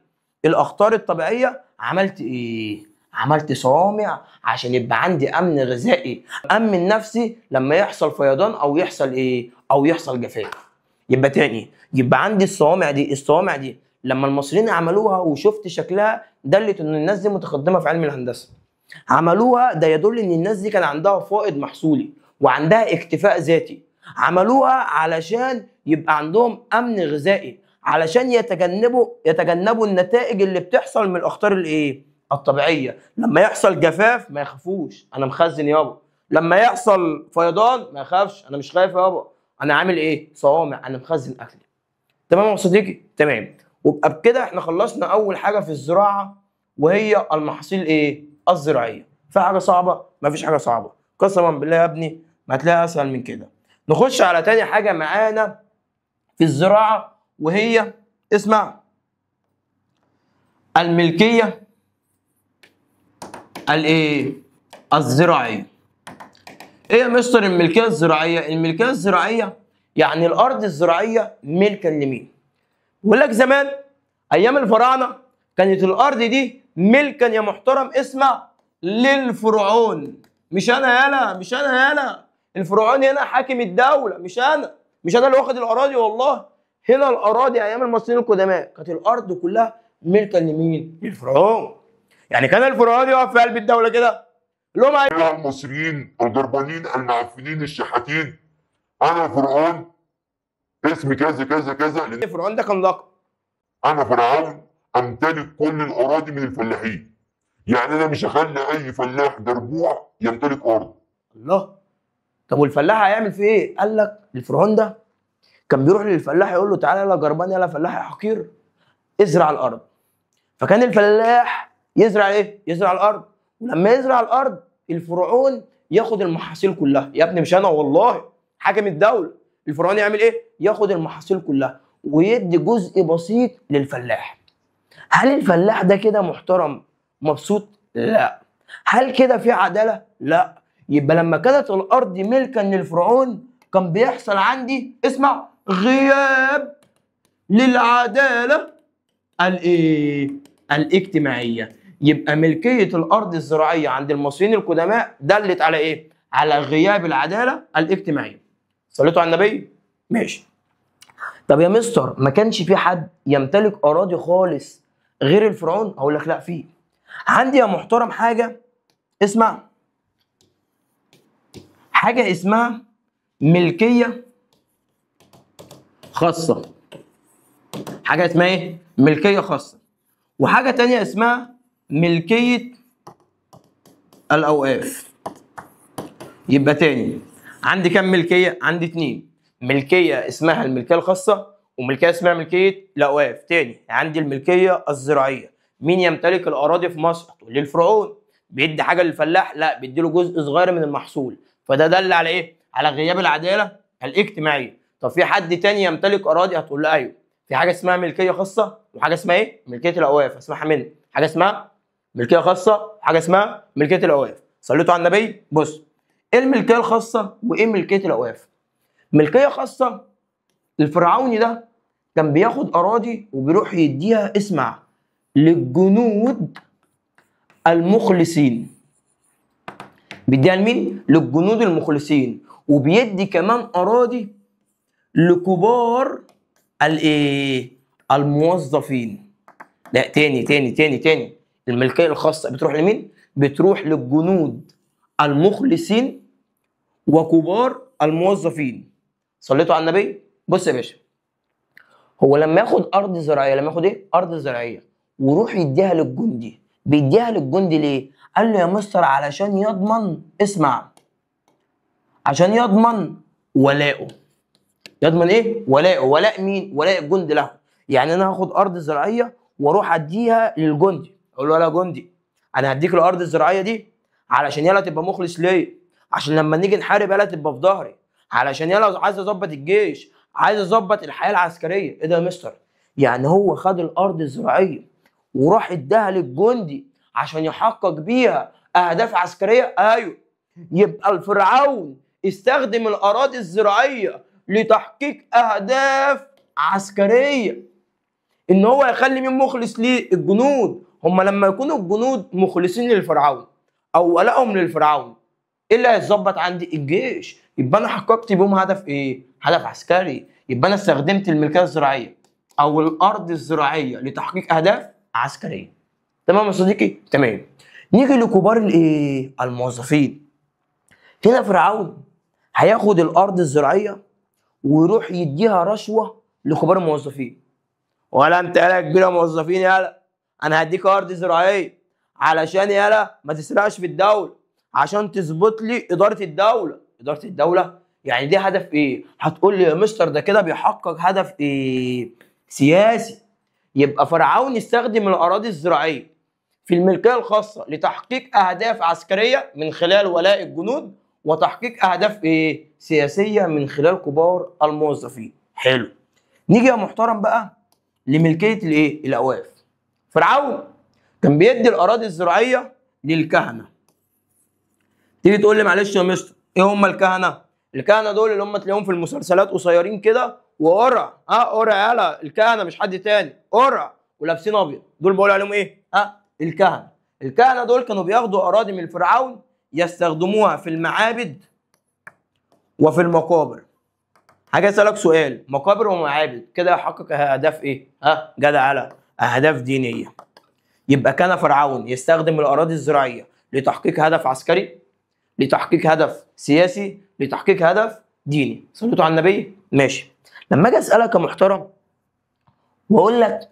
الاخطار الطبيعيه، عملت ايه؟ عملت صوامع عشان يبقى عندي امن غذائي، امن نفسي لما يحصل فيضان او يحصل ايه؟ او يحصل جفاف. يبقى تاني، يبقى عندي الصوامع دي لما المصريين عملوها وشفت شكلها دلت ان الناس دي متقدمه في علم الهندسه. عملوها ده يدل ان الناس دي كان عندها فائض محصولي وعندها اكتفاء ذاتي. عملوها علشان يبقى عندهم امن غذائي، علشان يتجنبوا النتائج اللي بتحصل من الاخطار الطبيعيه. لما يحصل جفاف ما يخافوش، انا مخزن يابا. لما يحصل فيضان ما يخافش، انا مش خايف يابا، انا عامل ايه؟ صوامع، انا مخزن اكلي. تمام يا صديقي؟ تمام. وبقى بكده احنا خلصنا اول حاجه في الزراعه وهي المحاصيل الزراعيه. في حاجه صعبه؟ ما فيش حاجه صعبه، قسما بالله يا ابني ما هتلاقيها اسهل من كده. نخش على تاني حاجه معانا في الزراعه وهي، اسمع، الملكيه الايه؟ الزراعيه. ايه يا مستر الملكيه الزراعيه؟ الملكيه الزراعيه يعني الارض الزراعيه ملكا لمين؟ بيقول لك زمان ايام الفراعنه كانت الارض دي ملكا يا محترم، اسمع، للفرعون. مش انا يالا، مش انا يالا، الفرعون هنا حاكم الدوله، مش انا، مش انا اللي واخد الاراضي والله. هنا الاراضي ايام المصريين القدماء كانت الارض كلها ملكا لمين؟ للفرعون. يعني كان الفرعون يقف في قلب الدوله كده يقول لهم أيها المصريين الجربانين المعفنين الشحاتين، أنا فرعون اسمي كذا كذا كذا، لأن الفرعون ده كان لقب. أنا فرعون أمتلك كل الأراضي من الفلاحين. يعني أنا مش هخلي أي فلاح دربوع يمتلك أرض. الله. طب والفلاح هيعمل فيه ايه؟ قال لك الفرعون ده كان بيروح للفلاح يقول له تعالى يا جربان يلا فلاح يا حقير ازرع الارض. فكان الفلاح يزرع ايه؟ يزرع الارض. ولما يزرع الارض الفرعون ياخد المحاصيل كلها. يا ابني مش انا والله حاكم الدوله. الفرعون يعمل ايه؟ ياخد المحاصيل كلها ويدي جزء بسيط للفلاح. هل الفلاح ده كده محترم مبسوط؟ لا. هل كده في عداله؟ لا. يبقى لما كانت الارض ملكا للفرعون كان بيحصل عندي، اسمع، غياب للعداله الايه؟ الاجتماعيه. يبقى ملكيه الارض الزراعيه عند المصريين القدماء دلت على ايه؟ على غياب العداله الاجتماعيه. صليتوا على النبي؟ ماشي. طب يا مستر ما كانش في حد يمتلك اراضي خالص غير الفرعون؟ اقول لك لا، في. عندي يا محترم حاجه، اسمع، حاجه اسمها ملكيه خاصه. حاجه اسمها ايه؟ ملكيه خاصه. وحاجه تانية اسمها ملكيه الاوقاف. يبقى تاني عندي كام ملكيه؟ عندي 2. ملكيه اسمها الملكيه الخاصه وملكيه اسمها ملكيه الاوقاف. تاني عندي الملكيه الزراعيه. مين يمتلك الاراضي في مصر؟ تقول لي الفرعون. بيدي حاجه للفلاح؟ لا، بيدي له جزء صغير من المحصول. فده دل على ايه؟ على غياب العداله الاجتماعيه. طب في حد تاني يمتلك اراضي؟ هتقول له ايوه، في حاجه اسمها ملكيه خاصه وحاجه اسمها ايه؟ ملكيه الاوقاف. اسمعها مني، حاجه اسمها ملكيه خاصه وحاجه اسمها ملكيه الاوقاف. صليتوا على النبي؟ بص، ايه الملكيه الخاصه وايه ملكيه الاوقاف؟ ملكيه خاصه، الفرعوني ده كان بياخد اراضي وبيروح يديها، اسمع، للجنود المخلصين. بيديها لمين؟ للجنود المخلصين. وبيدي كمان اراضي لكبار الايه؟ الموظفين. لا، تاني الملكيه الخاصه بتروح لمين؟ بتروح للجنود المخلصين وكبار الموظفين. صليتوا على النبي؟ بص يا باشا، هو لما ياخد ارض زراعيه، لما ياخد ايه؟ ارض زراعيه ويروح يديها للجندي، بيديها للجندي ليه؟ قال له يا مستر علشان يضمن، اسمع، عشان يضمن ولاءه. يضمن ايه؟ ولاءه. ولاء مين؟ ولاء الجندي له. يعني انا هاخد ارض زراعيه واروح اديها للجندي، اقول له يا جندي انا هديك الارض الزراعيه دي علشان يلا تبقى مخلص ليا، عشان لما نيجي نحارب يلا تبقى في ظهري، علشان يلا عايز اظبط الجيش، عايز اظبط الحياه العسكريه. ايه ده يا مستر؟ يعني هو خد الارض الزراعيه وراح اداها للجندي عشان يحقق بيها اهداف عسكريه؟ ايوه. يبقى الفرعون استخدم الاراضي الزراعيه لتحقيق اهداف عسكريه. ان هو يخلي مين مخلص ليه؟ الجنود. هم لما يكونوا الجنود مخلصين للفرعون او ولائهم للفرعون، ايه اللي هيتظبط عندي؟ الجيش. يبقى انا حققت بيهم هدف ايه؟ هدف عسكري. يبقى انا استخدمت الملكيه الزراعيه او الارض الزراعيه لتحقيق اهداف عسكريه. تمام يا صديقي؟ تمام. نيجي لكبار الايه؟ الموظفين. هنا فرعون هياخد الارض الزراعيه ويروح يديها رشوه لكبار الموظفين. ولا انت يالا كبير موظفين، يالا انا هديك ارض زراعيه علشان يالا ما تسرقش في الدوله، عشان تظبط لي اداره الدوله. اداره الدوله يعني دي هدف ايه؟ هتقول لي يا مستر ده كده بيحقق هدف ايه؟ سياسي. يبقى فرعون يستخدم الاراضي الزراعيه في الملكيه الخاصه لتحقيق اهداف عسكريه من خلال ولاء الجنود، وتحقيق اهداف ايه؟ سياسيه من خلال كبار الموظفين. حلو. نيجي يا محترم بقى لملكيه الايه؟ الاوقاف. فرعون كان بيدي الاراضي الزراعيه للكهنه. تيجي تقول لي معلش يا مستر ايه هم الكهنه؟ الكهنه دول اللي هم تلاقيهم في المسلسلات قصيرين كده وقرع، قرع يالا، الكهنه مش حد تاني، قرع ولابسين ابيض، دول بقول عليهم ايه؟ الكهنه. الكهنه دول كانوا بياخدوا اراضي من الفرعون يستخدموها في المعابد وفي المقابر. حاجه اسالك سؤال، مقابر ومعابد كده يحقق اهداف ايه؟ جدع على اهداف دينيه. يبقى كان فرعون يستخدم الاراضي الزراعيه لتحقيق هدف عسكري، لتحقيق هدف سياسي، لتحقيق هدف ديني. صليتوا على النبي؟ ماشي. لما اجي اسالك يا محترم واقول لك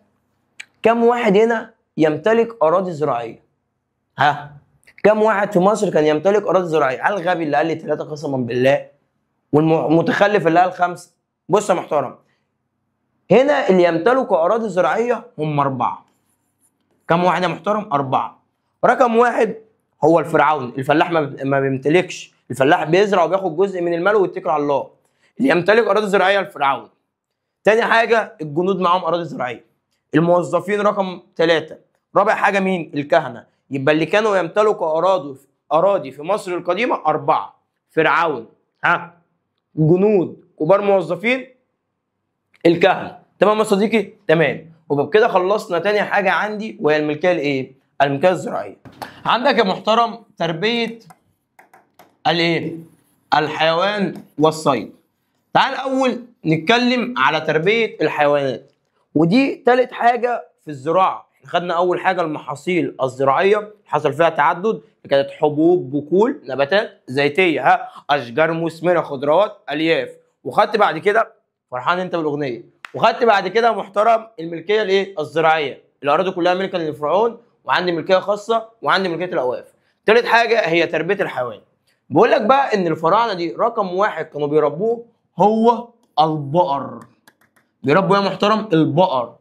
كم واحد هنا يمتلك اراضي زراعيه؟ كم واحد في مصر كان يمتلك اراضي زراعيه؟ هل الغبي اللي قال لي 3 قسما بالله والمتخلف اللي قال 5؟ بص يا محترم، هنا اللي يمتلكوا اراضي زراعيه هم 4. كم واحد يا محترم؟ 4. رقم 1 هو الفرعون. الفلاح ما بيمتلكش، الفلاح بيزرع وبياخد جزء من المال ويتكل على الله. اللي يمتلك اراضي زراعيه الفرعون. تاني حاجه الجنود معاهم اراضي زراعيه. الموظفين رقم 3. رابع حاجه مين؟ الكهنه. يبقى اللي كانوا يمتلكوا اراضي في مصر القديمه 4. فرعون، جنود، كبار موظفين، الكهنه. تمام يا صديقي؟ تمام. وبكده خلصنا تاني حاجه عندي وهي الملكيه الايه؟ الملكيه الزراعيه. عندك يا محترم تربيه الايه؟ الحيوان والصيد. تعال الاول نتكلم على تربيه الحيوانات، ودي تالت حاجه في الزراعه. خدنا اول حاجه المحاصيل الزراعيه حصل فيها تعدد، كانت حبوب، بقول، نباتات زيتيه، اشجار مثمره، خضروات، الياف. وخدت بعد كده، فرحان انت بالاغنيه، وخدت بعد كده محترم الملكيه الايه؟ الزراعيه. الاراضي كلها ملكا للفرعون، وعندي ملكيه خاصه، وعندي ملكيه الاوقاف. تالت حاجه هي تربيه الحيوان. بقول لك بقى ان الفراعنه دي رقم 1 كانوا بيربوه هو البقر. بيربوا يا محترم البقر،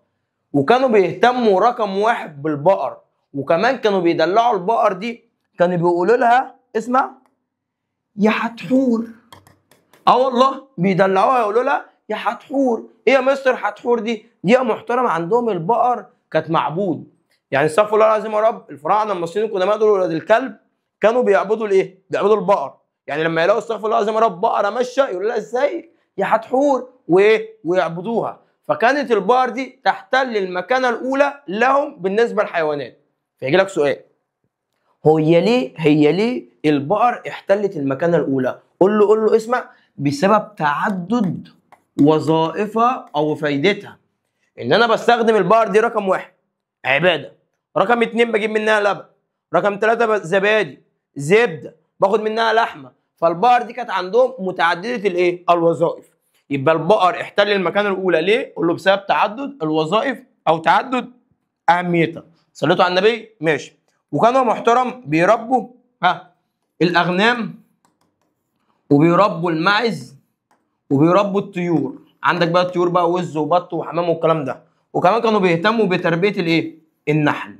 وكانوا بيهتموا رقم 1 بالبقر، وكمان كانوا بيدلعوا البقر دي، كانوا بيقولوا لها اسمع يا حتحور. والله بيدلعوها يقولوا لها يا حتحور. ايه يا مستر حتحور دي؟ دي يا محترم عندهم البقر كانت معبود. يعني استغفر الله العظيم يا رب، الفراعنه المصريين القدماء دول ولاد الكلب كانوا بيعبدوا الايه؟ بيعبدوا البقر. يعني لما يلاقوا استغفر الله العظيم يا رب بقره ماشيه يقولوا لها ازاي يا حتحور وايه؟ ويعبدوها. فكانت البقر دي تحتل المكانه الاولى لهم بالنسبه للحيوانات. فيجي لك سؤال، هي ليه البقر احتلت المكانه الاولى؟ قول له اسمع، بسبب تعدد وظائفها او فايدتها. ان انا بستخدم البقر دي رقم 1 عباده، رقم 2 بجيب منها لبن، رقم 3 زبادي، زبده، باخد منها لحمه. فالبقر دي كانت عندهم متعدده الايه؟ الوظائف. يبقى البقر احتل المكانه الاولى ليه؟ قول له بسبب تعدد الوظائف او تعدد اهميتها. صليتوا على النبي؟ ماشي. وكانوا محترم بيربوا الاغنام، وبيربوا الماعز، وبيربوا الطيور. عندك بقى الطيور بقى وز وبط وحمام والكلام ده. وكمان كانوا بيهتموا بتربيه الايه؟ النحل.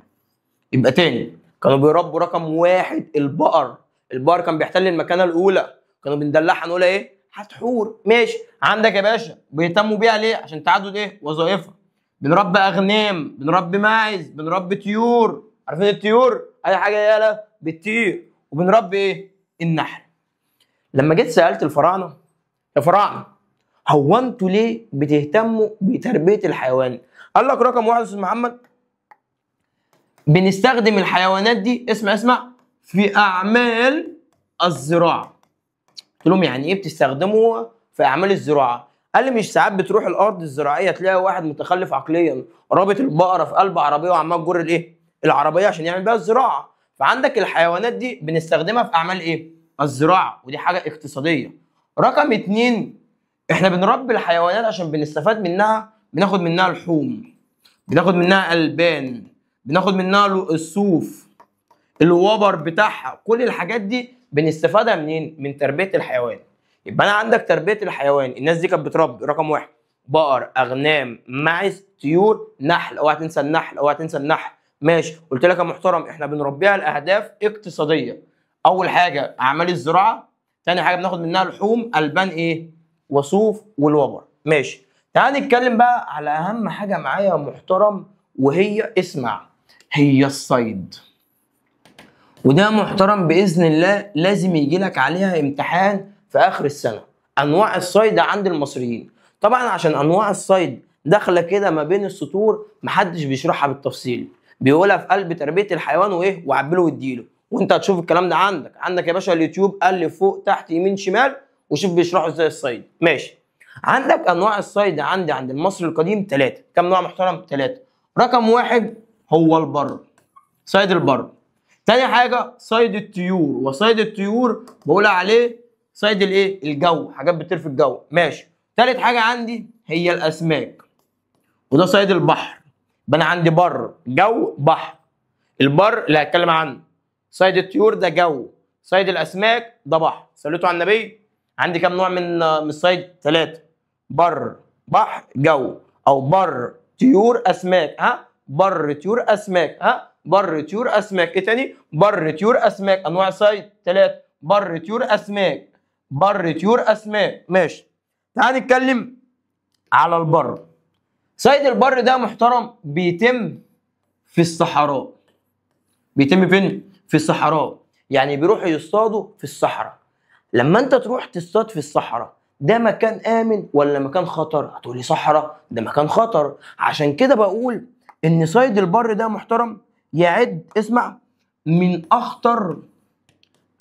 يبقى تاني كانوا بيربوا رقم 1 البقر. البقر كان بيحتل المكانه الاولى، كانوا بندلعها نقول ايه؟ حتحور. ماشي. عندك يا باشا بيهتموا بيها ليه؟ عشان تعدد ايه؟ وظائفها. بنربي اغنام، بنربي ماعز، بنربي طيور. عارفين الطيور؟ اي حاجه يالا بتطير. وبنربي ايه؟ النحل. لما جيت سالت الفراعنه، يا فراعنه هو انتوا ليه بتهتموا بتربيه الحيوان؟ قال لك رقم 1 يا استاذ محمد، بنستخدم الحيوانات دي اسمع في اعمال الزراعه. قلت لهم يعني ايه بتستخدموها في اعمال الزراعه؟ قال لي مش ساعات بتروح الارض الزراعيه تلاقي واحد متخلف عقليا رابط البقره في قلب عربيه وعمال تجر الايه؟ العربيه عشان يعمل بيها الزراعه. فعندك الحيوانات دي بنستخدمها في اعمال ايه؟ الزراعه، ودي حاجه اقتصاديه. رقم 2 احنا بنربي الحيوانات عشان بنستفاد منها، بناخد منها لحوم، بناخد منها البان، بناخد منها الصوف، الوبر بتاعها. كل الحاجات دي بنستفادها منين؟ من تربيه الحيوان. يبقى انا عندك تربيه الحيوان، الناس دي كانت بتربي رقم 1 بقر، اغنام، معز، طيور، نحل. اوعى تنسى النحل، اوعى تنسى النحل. ماشي. قلت لك يا محترم احنا بنربيها لاهداف اقتصاديه. اول حاجه اعمال الزراعه، ثاني حاجه بناخد منها لحوم، البان ايه؟ وصوف والوبر. ماشي. تعال نتكلم بقى على اهم حاجه معايا يا محترم، وهي اسمع، هي الصيد. وده محترم باذن الله لازم يجي لك عليها امتحان في اخر السنه. انواع الصيد عند المصريين. طبعا عشان انواع الصيد داخله كده ما بين السطور، محدش بيشرحها بالتفصيل، بيقولها في قلب تربيه الحيوان وايه وعبله واديله. وانت هتشوف الكلام ده عندك يا باشا اليوتيوب، قلب فوق تحت يمين شمال وشوف بيشرحوا ازاي الصيد. ماشي. عندك انواع الصيد عند المصري القديم 3. كم نوع محترم؟ 3. رقم 1 هو البر، صيد البر. تاني حاجه صيد الطيور، وصيد الطيور بقول عليه صيد الايه؟ الجو، حاجات بتطير في الجو. ماشي. تالت حاجه عندي هي الاسماك، وده صيد البحر. يبقى انا عندي بر، جو، بحر. البر اللي هتكلم عنه، صيد الطيور ده جو، صيد الاسماك ده بحر. صليتوا على النبي. عندي كم نوع من الصيد؟ 3. بر، بحر، جو، او بر، طيور، اسماك. ها؟ بر، طيور، اسماك. ها؟ بر، طيور، اسماك. ايه تاني؟ بر، طيور، اسماك. انواع الصيد 3. بر، طيور، اسماك. بر، طيور، اسماك. ماشي. تعال نتكلم على البر. صيد البر ده محترم بيتم في الصحراء. بيتم فين؟ في الصحراء. يعني بيروحوا يصطادوا في الصحراء. لما انت تروح تصطاد في الصحراء، ده مكان امن ولا مكان خطر؟ هتقولي صحراء، ده مكان خطر. عشان كده بقول ان صيد البر ده محترم يعد، اسمع، من اخطر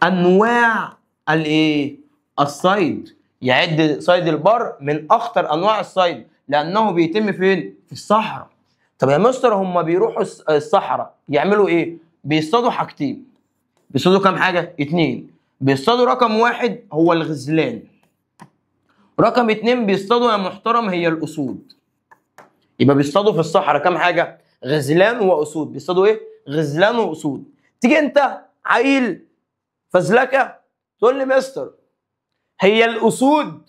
انواع الايه؟ الصيد. يعد صيد البر من اخطر انواع الصيد لانه بيتم فين؟ في الصحراء. طب يا مستر هم بيروحوا الصحراء يعملوا ايه؟ بيصطادوا حاجتين. بيصطادوا كام حاجه؟ 2. بيصطادوا رقم 1 هو الغزلان. رقم 2 بيصطادوا يا محترم هي الاسود. يبقى بيصطادوا في الصحراء كام حاجه؟ غزلان واسود. بيصطادوا ايه؟ غزلان واسود. تيجي انت عيل فزلكه تقول لي مستر هي الاسود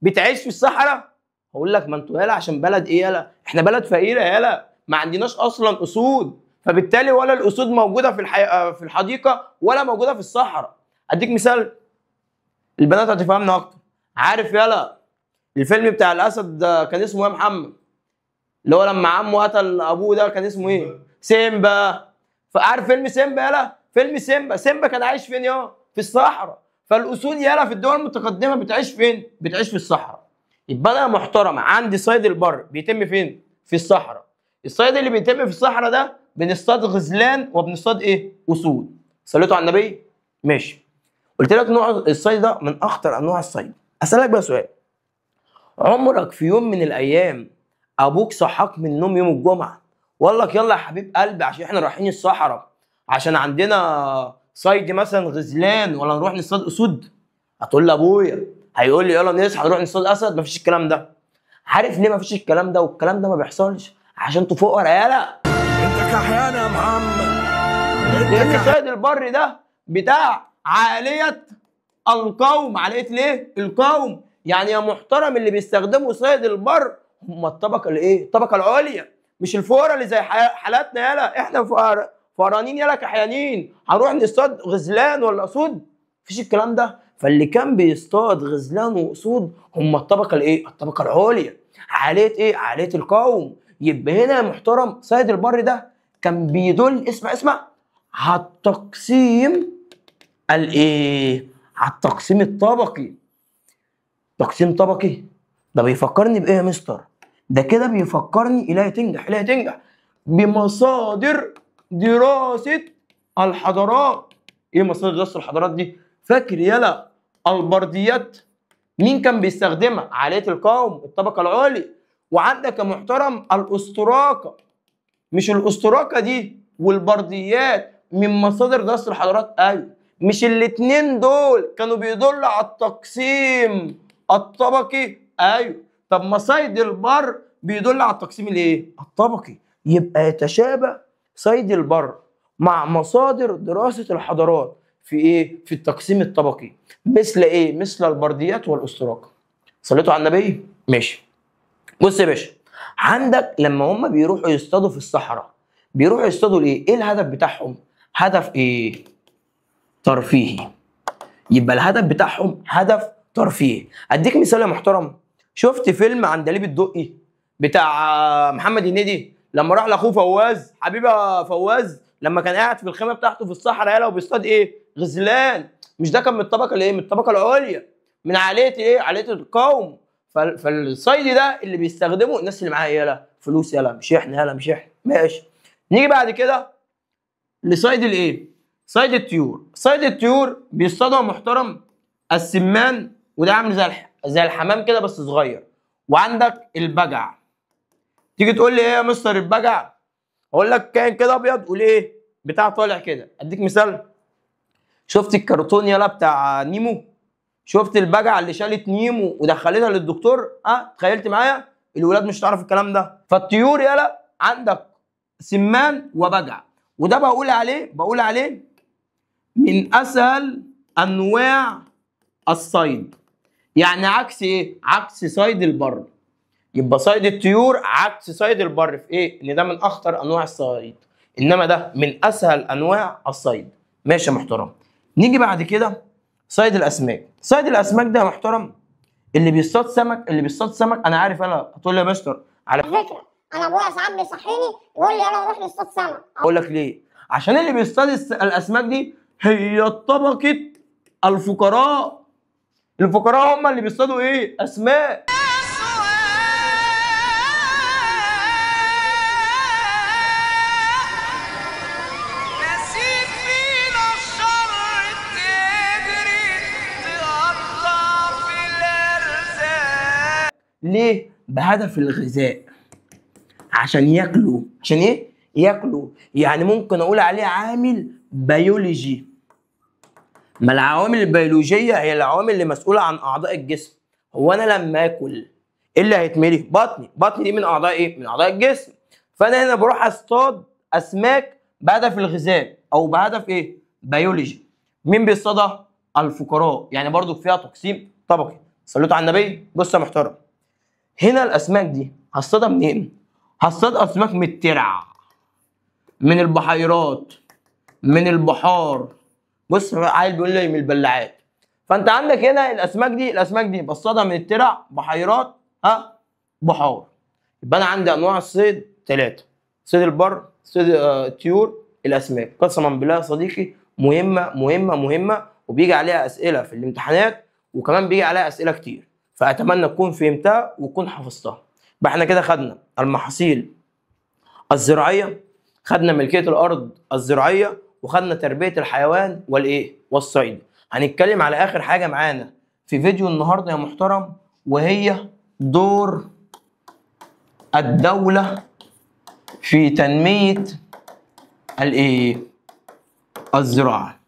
بتعيش في الصحراء؟ هقول لك ما انتوا يالا عشان بلد ايه يالا؟ احنا بلد فقيره يالا، ما عندناش اصلا اسود، فبالتالي ولا الاسود موجوده في الحديقه ولا موجوده في الصحراء. اديك مثال البنات هتفهمنا اكتر. عارف يالا الفيلم بتاع الاسد ده كان اسمه ايه يا محمد؟ اللي هو لما عمه قتل ابوه ده كان اسمه ايه؟ سيمبا. فعارف فيلم سيمبا يالا؟ فيلم سيمبا كان عايش فين يا؟ في الصحراء. فالاسود يالا في الدول المتقدمه بتعيش فين؟ بتعيش في الصحراء. يبقى انا محترم عندي صيد البر بيتم فين؟ في الصحراء. الصيد اللي بيتم في الصحراء ده بنصطاد غزلان وبنصطاد ايه؟ اسود. صليتوا على النبي؟ ماشي. قلت لك نوع الصيد ده من اخطر انواع الصيد. اسالك بقى سؤال، عمرك في يوم من الايام ابوك صحاك من النوم يوم الجمعه وقال لك يلا يا حبيب قلبي عشان احنا رايحين الصحراء عشان عندنا صيد مثلا غزلان ولا نروح نصطاد اسود؟ هتقول لي ابويا هيقول لي يلا نصحى نروح نصطاد اسد. مفيش الكلام ده. عارف ليه مفيش الكلام ده والكلام ده ما بيحصلش؟ عشان انتوا فقراء يالا. انت كحيان يا محمد. لان صيد البر ده بتاع عاليه القوم. عاليه ليه؟ القوم. يعني يا محترم اللي بيستخدموا صيد البر هم الطبقه الايه؟ الطبقه العليا، مش الفقراء اللي زي حالاتنا يالا. احنا فقرانين يالا كحيانين هنروح نصطاد غزلان ولا اسود؟ مفيش الكلام ده. فاللي كان بيصطاد غزلان واسود هم الطبقه الايه؟ الطبقه العليا. عاليه ايه؟ عاليه القوم. يبقى هنا يا محترم صيد البر ده كان بيدل، اسمع، على التقسيم الايه؟ على التقسيم الطبقي. تقسيم طبقي ده بيفكرني بايه يا مستر؟ ده كده بيفكرني الهي تنجح بمصادر دراسه الحضارات. ايه مصادر دراسه الحضارات دي؟ فاكر يلا البرديات مين كان بيستخدمها؟ عاليه القوم، الطبقه العليا. وعندك يا محترم الاسطراقه. مش الاسطراقه دي والبرديات من مصادر دراسه الحضارات؟ ايوه. مش الاتنين دول كانوا بيدلوا على التقسيم الطبقي؟ ايوه. طب ما صيد البر بيدل على التقسيم الايه؟ الطبقي. يبقى يتشابه صيد البر مع مصادر دراسه الحضارات في ايه؟ في التقسيم الطبقي. مثل ايه؟ مثل البرديات والاسطراقه. صليتوا على النبي؟ ماشي. بص يا باشا، عندك لما هم بيروحوا يصطادوا في الصحراء بيروحوا يصطادوا لايه؟ ايه الهدف بتاعهم؟ هدف ايه؟ ترفيهي. يبقى الهدف بتاعهم هدف ترفيهي. اديك مثال يا محترم. شفت فيلم عندليب الدقي بتاع محمد هنيدي لما راح لاخوه فواز؟ حبيبي يا فواز لما كان قاعد في الخيمه بتاعته في الصحراء يلا وبيصطاد ايه؟ غزلان. مش ده كان من الطبقه اللي ايه؟ من الطبقه العليا، من عاليه ايه؟ عاليه القوم. فالصيد ده اللي بيستخدمه الناس اللي معاها يلا فلوس، يلا مش احنا، يلا مش احنا. ماشي. نيجي بعد كده لصيد الايه؟ صيد الطيور. صيد الطيور بيصطادوا محترم السمان، وده عامل زي الحمام كده بس صغير. وعندك البجع. تيجي تقول لي ايه يا مستر البجع؟ اقول لك كائن كده ابيض وليه بتاع طالع كده. اديك مثال، شفت الكرتون يلا بتاع نيمو؟ شفت البجع اللي شالت نيمو ودخلتها للدكتور؟ تخيلت معايا؟ الولاد مش هتعرف الكلام ده. فالطيور يلا عندك سمان وبجع، وده بقول عليه من اسهل انواع الصيد. يعني عكس ايه؟ عكس صيد البر. يبقى صيد الطيور عكس صيد البر في ايه؟ ان ده من اخطر انواع الصيد، انما ده من اسهل انواع الصيد. ماشي يا محترم. نيجي بعد كده صيد الاسماك. صيد الاسماك ده يا محترم اللي بيصطاد سمك. انا عارف، انا هتقول لي يا مستر على فكرة أنا أبويا ساعات بيصحيني يقول لي يلا نروح نصطاد سمك. اقول لك ليه؟ عشان اللي بيصطاد الاسماك دي هي طبقه الفقراء. الفقراء هم اللي بيصطادوا ايه؟ اسماك. ليه؟ بهدف الغذاء، عشان ياكلوا. عشان ايه؟ ياكلوا. يعني ممكن اقول عليه عامل بيولوجي. ما العوامل البيولوجيه هي العوامل اللي مسؤوله عن اعضاء الجسم. هو انا لما اكل ايه اللي هيتملي؟ بطني دي من اعضاء ايه؟ من اعضاء الجسم. فانا هنا بروح اصطاد اسماك بهدف الغذاء او بهدف ايه؟ بيولوجي. مين بيصطادها؟ الفقراء. يعني برضو فيها تقسيم طبقي. صليتوا على النبي. بص يا محترم، هنا الاسماك دي هصطادها منين؟ هصطاد اسماك من الترع، من البحيرات، من البحار. بص عيل بيقول لي من البلاعات. فانت عندك هنا الاسماك دي بصطادها من الترع، بحيرات، بحار. يبقى انا عندي انواع الصيد 3: صيد البر، صيد الطيور، الاسماك. قسما بالله يا صديقي مهمه وبيجي عليها اسئله في الامتحانات، وكمان بيجي عليها اسئله كتير. فاتمنى تكون فهمتها وتكون حفظتها. يبقى احنا كده خدنا المحاصيل الزراعيه، خدنا ملكيه الارض الزراعيه، وخدنا تربيه الحيوان والايه؟ والصيد. هنتكلم على اخر حاجه معانا في فيديو النهارده يا محترم، وهي دور الدوله في تنميه الايه؟ الزراعه.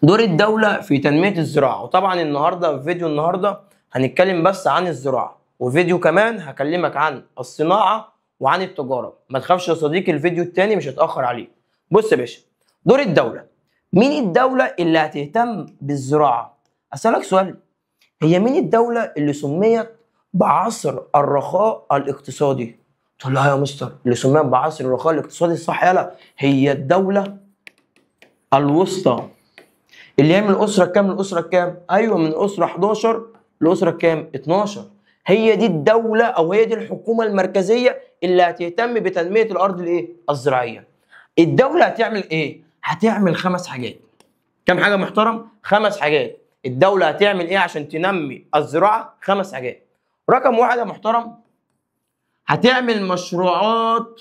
دور الدوله في تنميه الزراعه. وطبعا النهارده في فيديو النهارده هنتكلم بس عن الزراعه، وفيديو كمان هكلمك عن الصناعه وعن التجاره. ما تخافش يا صديقي، الفيديو التاني مش هتاخر عليه. بص يا باشا، دور الدوله. مين الدوله اللي هتهتم بالزراعه؟ اسالك سؤال، هي مين الدوله اللي سميت بعصر الرخاء الاقتصادي؟ تقول لها يا مستر اللي سميت بعصر الرخاء الاقتصادي صح يلا، هي الدوله الوسطى اللي هي من الاسره كام للاسره كام؟ ايوه، من الاسره 11 لاسره كام؟ 12. هي دي الدوله او هي دي الحكومه المركزيه اللي هتهتم بتنميه الارض الايه؟ الزراعيه. الدوله هتعمل ايه؟ هتعمل 5 حاجات. كم حاجه محترم؟ 5 حاجات. الدوله هتعمل ايه عشان تنمي الزراعه؟ 5 حاجات. رقم 1 يا محترم، هتعمل مشروعات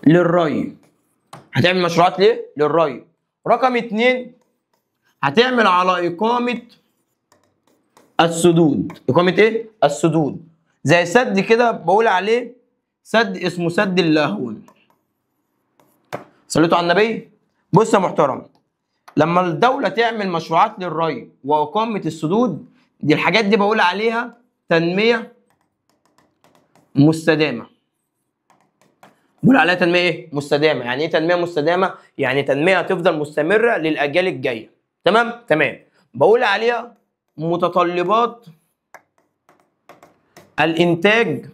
للري. هتعمل مشروعات ليه؟ للري. رقم 2، هتعمل على إقامة السدود. إقامة إيه؟ السدود. زي سد كده بقول عليه سد اسمه سد اللاهون. صليتوا على النبي؟ بص يا محترم، لما الدولة تعمل مشروعات للري وإقامة السدود، دي الحاجات دي بقول عليها تنمية مستدامة. بقول عليها تنمية ايه؟ مستدامة. يعني ايه تنمية مستدامة؟ يعني تنمية هتفضل مستمرة للأجيال الجاية. تمام. بقول عليها متطلبات الإنتاج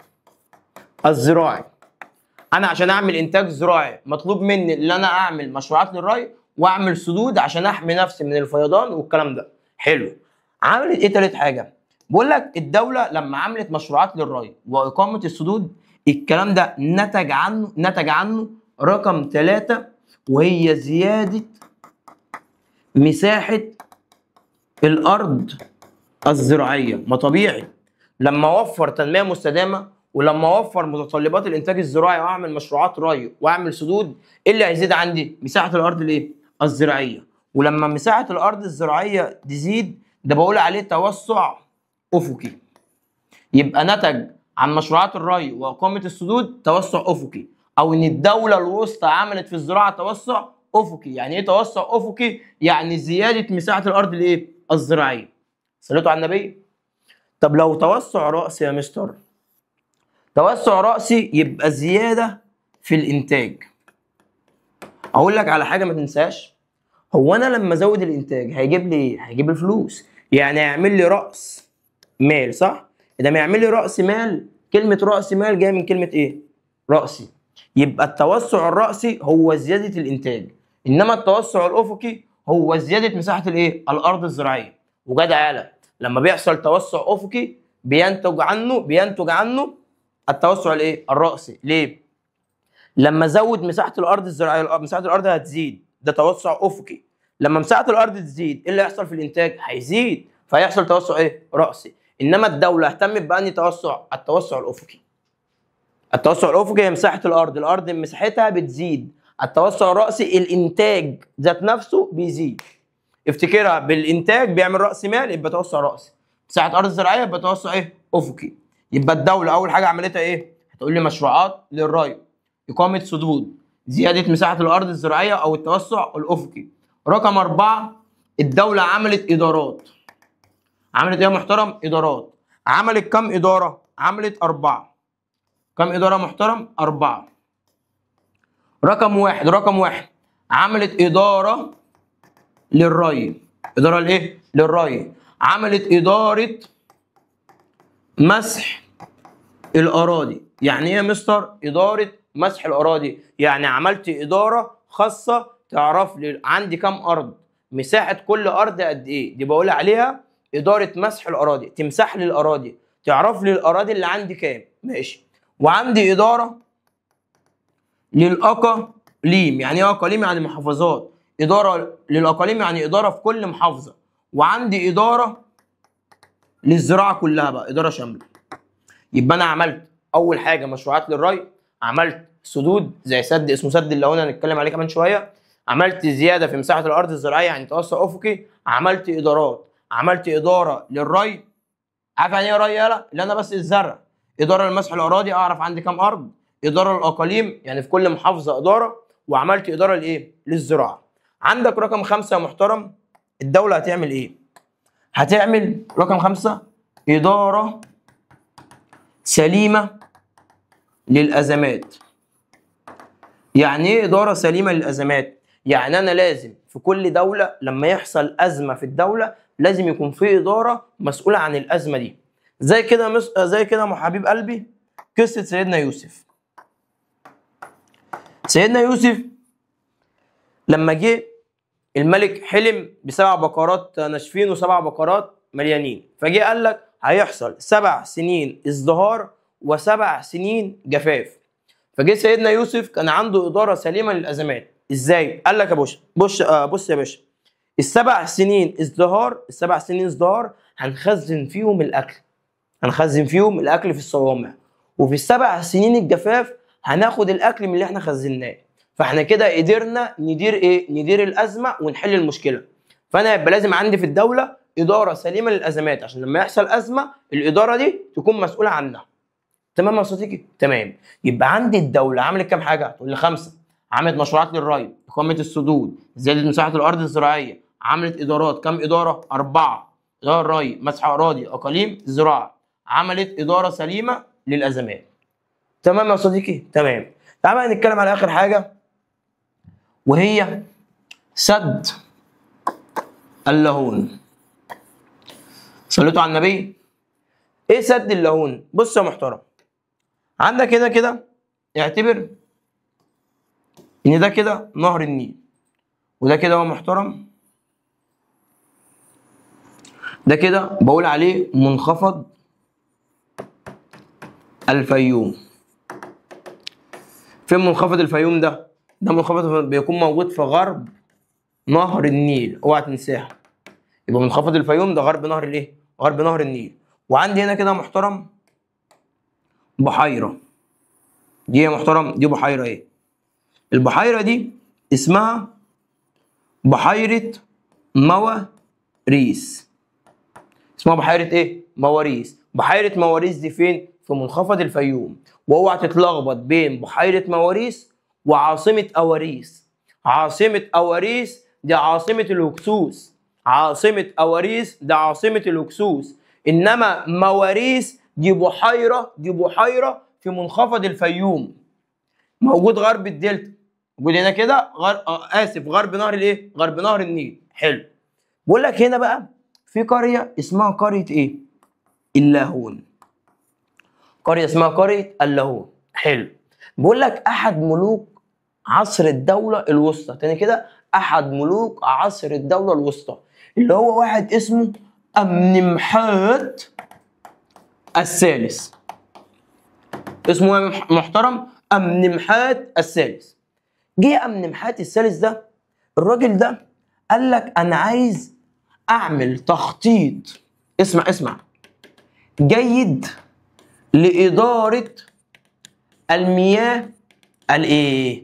الزراعي. أنا عشان أعمل إنتاج زراعي مطلوب مني إن أنا أعمل مشروعات للري وأعمل سدود عشان أحمي نفسي من الفيضان والكلام ده. حلو. عملت إيه تالت حاجة؟ بقول لك الدولة لما عملت مشروعات للري وإقامة السدود، الكلام ده نتج عنه رقم 3 وهي زيادة مساحة الأرض الزراعية. ما طبيعي لما أوفر تنمية مستدامة ولما أوفر متطلبات الإنتاج الزراعي وأعمل مشروعات ري وأعمل سدود، إيه اللي هيزيد عندي؟ مساحة الأرض الإيه؟ الزراعية. ولما مساحة الأرض الزراعية تزيد ده بقول عليه توسع أفقي. يبقى نتج عن مشروعات الري وإقامة السدود توسع أفقي، أو إن الدولة الوسطى عملت في الزراعة توسع أفقي. يعني إيه توسع أفقي؟ يعني زيادة مساحة الأرض الإيه؟ الزراعية. صليتوا على النبي؟ طب لو توسع رأسي يا مستر، توسع رأسي يبقى زيادة في الإنتاج. أقول لك على حاجة ما تنساش، هو أنا لما أزود الإنتاج هيجيب لي إيه؟ هيجيب لي فلوس، يعني هيعمل لي رأس مال، صح؟ إذا ما يعمل لي رأس مال، كلمة رأس مال جاية من كلمة إيه؟ رأسي. يبقى التوسع الرأسي هو زيادة الإنتاج، إنما التوسع الأفقي هو زيادة مساحة الإيه؟ الأرض الزراعية. وجدع يالا، لما بيحصل توسع أفقي بينتج عنه التوسع الإيه؟ الرأسي. ليه؟ لما أزود مساحة الأرض الزراعية، مساحة الأرض هتزيد، ده توسع أفقي. لما مساحة الأرض تزيد، إيه اللي هيحصل في الإنتاج؟ هيزيد، فهيحصل توسع إيه؟ رأسي. إنما الدولة اهتمت بأنهي توسع؟ التوسع الأفقي. التوسع الأفقي هي مساحة الأرض مساحتها بتزيد. التوسع الرأسي الإنتاج ذات نفسه بيزيد. افتكرها، بالإنتاج بيعمل رأس مال يبقى توسع رأسي، مساحة أرض زراعية يبقى توسع إيه؟ أفقي. يبقى الدولة أول حاجة عملتها إيه؟ هتقول لي مشروعات للري، إقامة سدود، زيادة مساحة الأرض الزراعية أو التوسع الأفقي. رقم 4 الدولة عملت إدارات. عملت إيه يا محترم؟ إدارات. عملت كم إدارة؟ عملت 4. كم إدارة محترم؟ 4. رقم واحد عملت إدارة للري. إدارة لإيه؟ للري. عملت إدارة مسح الأراضي. يعني إيه يا مستر؟ إدارة مسح الأراضي، يعني عملت إدارة خاصة تعرف لي عندي كم أرض، مساحة كل أرض قد إيه، دي بقول عليها إدارة مسح الأراضي. تمسح لي الأراضي، تعرف لي الأراضي اللي عندي كام، ماشي. وعندي إدارة للأقاليم. يعني إيه أقاليم؟ يعني محافظات. إدارة للأقاليم يعني إدارة في كل محافظة. وعندي إدارة للزراعة كلها بقى، إدارة شاملة. يبقى أنا عملت أول حاجة مشروعات للري، عملت سدود زي سد اسمه سد اللاهونة هنتكلم عليه كمان شوية، عملت زيادة في مساحة الأرض الزراعية يعني توسع أفقي، عملت إدارات، عملت إدارة للري. عارف يعني إيه ري يالا؟ اللي أنا بس الزرع. إدارة لمسح الأراضي، أعرف عندي كام أرض. إدارة للأقاليم يعني في كل محافظة إدارة. وعملت إدارة لإيه؟ للزراعة. عندك رقم 5 يا محترم، الدولة هتعمل إيه؟ هتعمل رقم 5 إدارة سليمة للأزمات. يعني إيه إدارة سليمة للأزمات؟ يعني أنا لازم في كل دولة لما يحصل أزمة في الدولة لازم يكون في إدارة مسؤولة عن الأزمة دي. زي كده حبيب قلبي قصة سيدنا يوسف. سيدنا يوسف لما جه الملك حلم ب7 بقرات ناشفين و7 بقرات مليانين، فجه قال لك هيحصل 7 سنين ازدهار و7 سنين جفاف. فجه سيدنا يوسف كان عنده إدارة سليمة للأزمات. إزاي؟ قال لك يا باشا بص يا باشا، ال7 سنين ازدهار هنخزن فيهم الأكل في الصوامع، وفي ال7 سنين الجفاف هناخد الأكل من اللي احنا خزناه. فاحنا كده قدرنا ندير الأزمة ونحل المشكلة. فأنا يبقى لازم عندي في الدولة إدارة سليمة للأزمات عشان لما يحصل أزمة الإدارة دي تكون مسؤولة عنها. تمام يا صديقي؟ تمام. يبقى عندي الدولة عملت كام حاجة؟ تقول لي 5. عملت مشروعات للري، إقامة السدود، زيادة مساحة الأرض الزراعية. عملت إدارات، كام إدارة؟ 4. إدارة ري، مسح أراضي، أقاليم، زراعة. عملت إدارة سليمة للأزمات. تمام يا صديقي؟ تمام. تعال بقى نتكلم على آخر حاجة وهي سد اللاهون. صليتوا على النبي. ايه سد اللاهون؟ بص يا محترم، عندك هنا كده اعتبر ان ده كده نهر النيل، وده كده هو محترم ده كده بقول عليه منخفض الفيوم. فين منخفض الفيوم ده؟ ده منخفض بيكون موجود في غرب نهر النيل، اوعى تنساها. يبقى منخفض الفيوم ده غرب نهر الايه؟ غرب نهر النيل. وعندي هنا كده محترم بحيره. دي يا محترم دي بحيره ايه؟ البحيره دي اسمها بحيره مواريس. اسمها بحيره ايه؟ مواريس. بحيره مواريس دي فين؟ في منخفض الفيوم. واوعى تتلخبط بين بحيره مواريس وعاصمه اواريس. عاصمه اواريس دي عاصمه الهكسوس. عاصمه اواريس ده عاصمه الهكسوس. انما مواريس دي بحيره في منخفض الفيوم، موجود غرب الدلتا، موجود هنا كده غرب نهر الايه؟ غرب نهر النيل. حلو. بقول لك هنا بقى في قريه اسمها قريه ايه؟ اللاهون. قريه اسمها قريه اللاهون. حلو. بقول لك احد ملوك عصر الدوله الوسطى، تاني كده احد ملوك عصر الدوله الوسطى اللي هو واحد اسمه أمنمحات الثالث. اسمه ايه محترم؟ أمنمحات الثالث. جه أمنمحات الثالث ده، الراجل ده قال لك انا عايز اعمل تخطيط، اسمع جيد لإدارة المياه الايه؟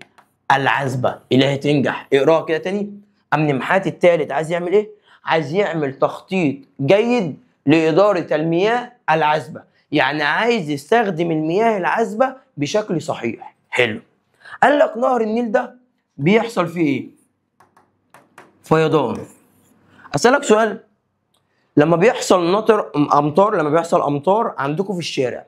العذبة. إلهي تنجح. اقراها كده تاني. أمنمحات الثالث عايز يعمل ايه؟ عايز يعمل تخطيط جيد لإدارة المياه العذبة، يعني عايز يستخدم المياه العذبة بشكل صحيح. حلو. قال لك نهر النيل ده بيحصل فيه ايه؟ فيضان. أسألك سؤال، لما بيحصل أمطار عندكم في الشارع،